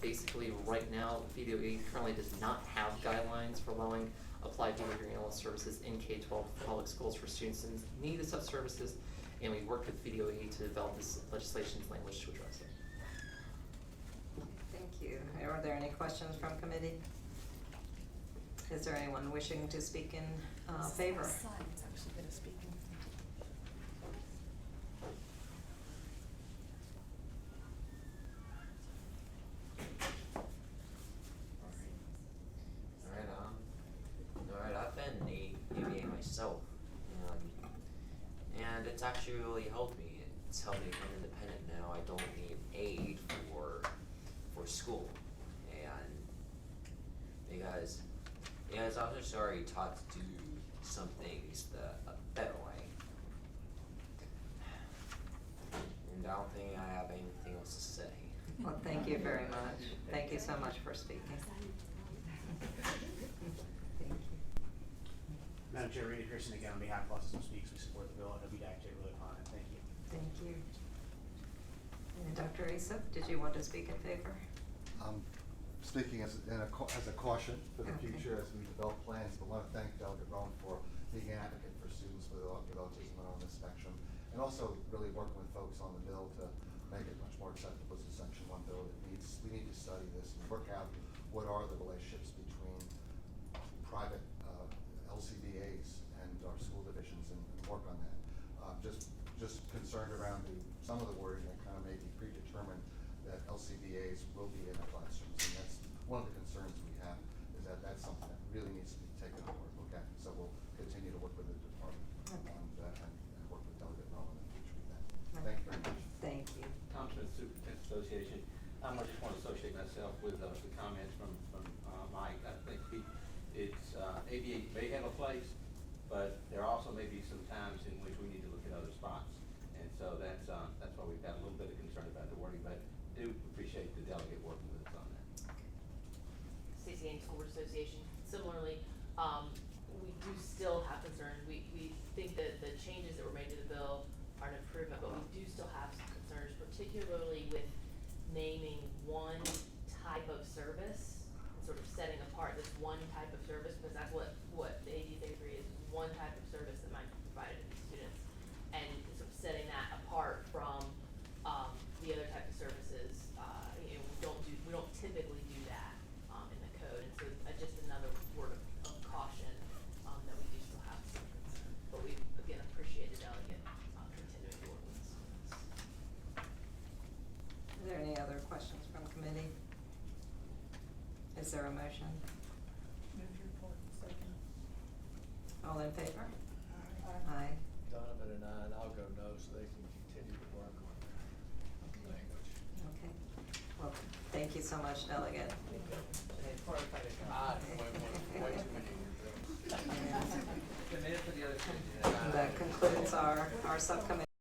Basically, right now, BDOE currently does not have guidelines for allowing applied behavioral analysis services in K-12 public schools for students in need of such services, and we worked with BDOE to develop this legislation's language to address it. Thank you. Are there any questions from committee? Is there anyone wishing to speak in favor? My son is actually going to speak in Alright, I've been a UVA myself, and it's actually really helped me. It's helped me become independent now. I don't need aid for school, and because I was just already taught to do some things a better way, and I don't think I have anything else to say. Well, thank you very much. Thank you so much for speaking. Thank you. Madam Chair, Randy Pearson again on behalf of Autism Speaks. We support the bill and we'll be active really upon it. Thank you. Thank you. And Dr. Asif, did you want to speak in favor? Speaking as a caution for the Okay. future as we develop plans, but want to thank Delegate Rowan for being an advocate for students with autism and on the spectrum, and also really working with folks on the bill to make it much more acceptable as a Section 1 bill. We need to study this and work out what are the relationships between private LCBAs and our school divisions and work on that. Just concerned around some of the wording that kind of may be predetermined that LCBAs will be in the classrooms, and that's one of the concerns we have, is that that's something that really needs to be taken a hard look at. So we'll continue to work with the department and work with Delegate Rowan in the future with that. Thank you very much. Thank you. Thompson Superintendent Association. I just want to associate myself with the comments from Mike. I think ABA may have a place, but there also may be some times in which we need to look at other spots. And so that's why we've got a little bit of concern about the wording, but do appreciate the delegate working with us on that. Stacey Ames School Board Association, similarly, we do still have concerns. We think that the changes that were made to the bill are an improvement, but we do still have some concerns, particularly with naming one type of service, and sort of setting apart this one type of service, because that's what the AD33 is, one type of service that might be provided to these students, and sort of setting that apart from the other type of services. We don't typically do that in the code, and so just another word of caution that we do still have some concern. But we again appreciate the delegate continuing to work with us on this. Are there any other questions from committee? Is there a motion? Move your report, second. All in favor? Aye. Aye. Donovan and I'll go no, so they can continue to work on their language. Okay. Well, thank you so much, Delegate. Way too many bills. That concludes our subcommittee.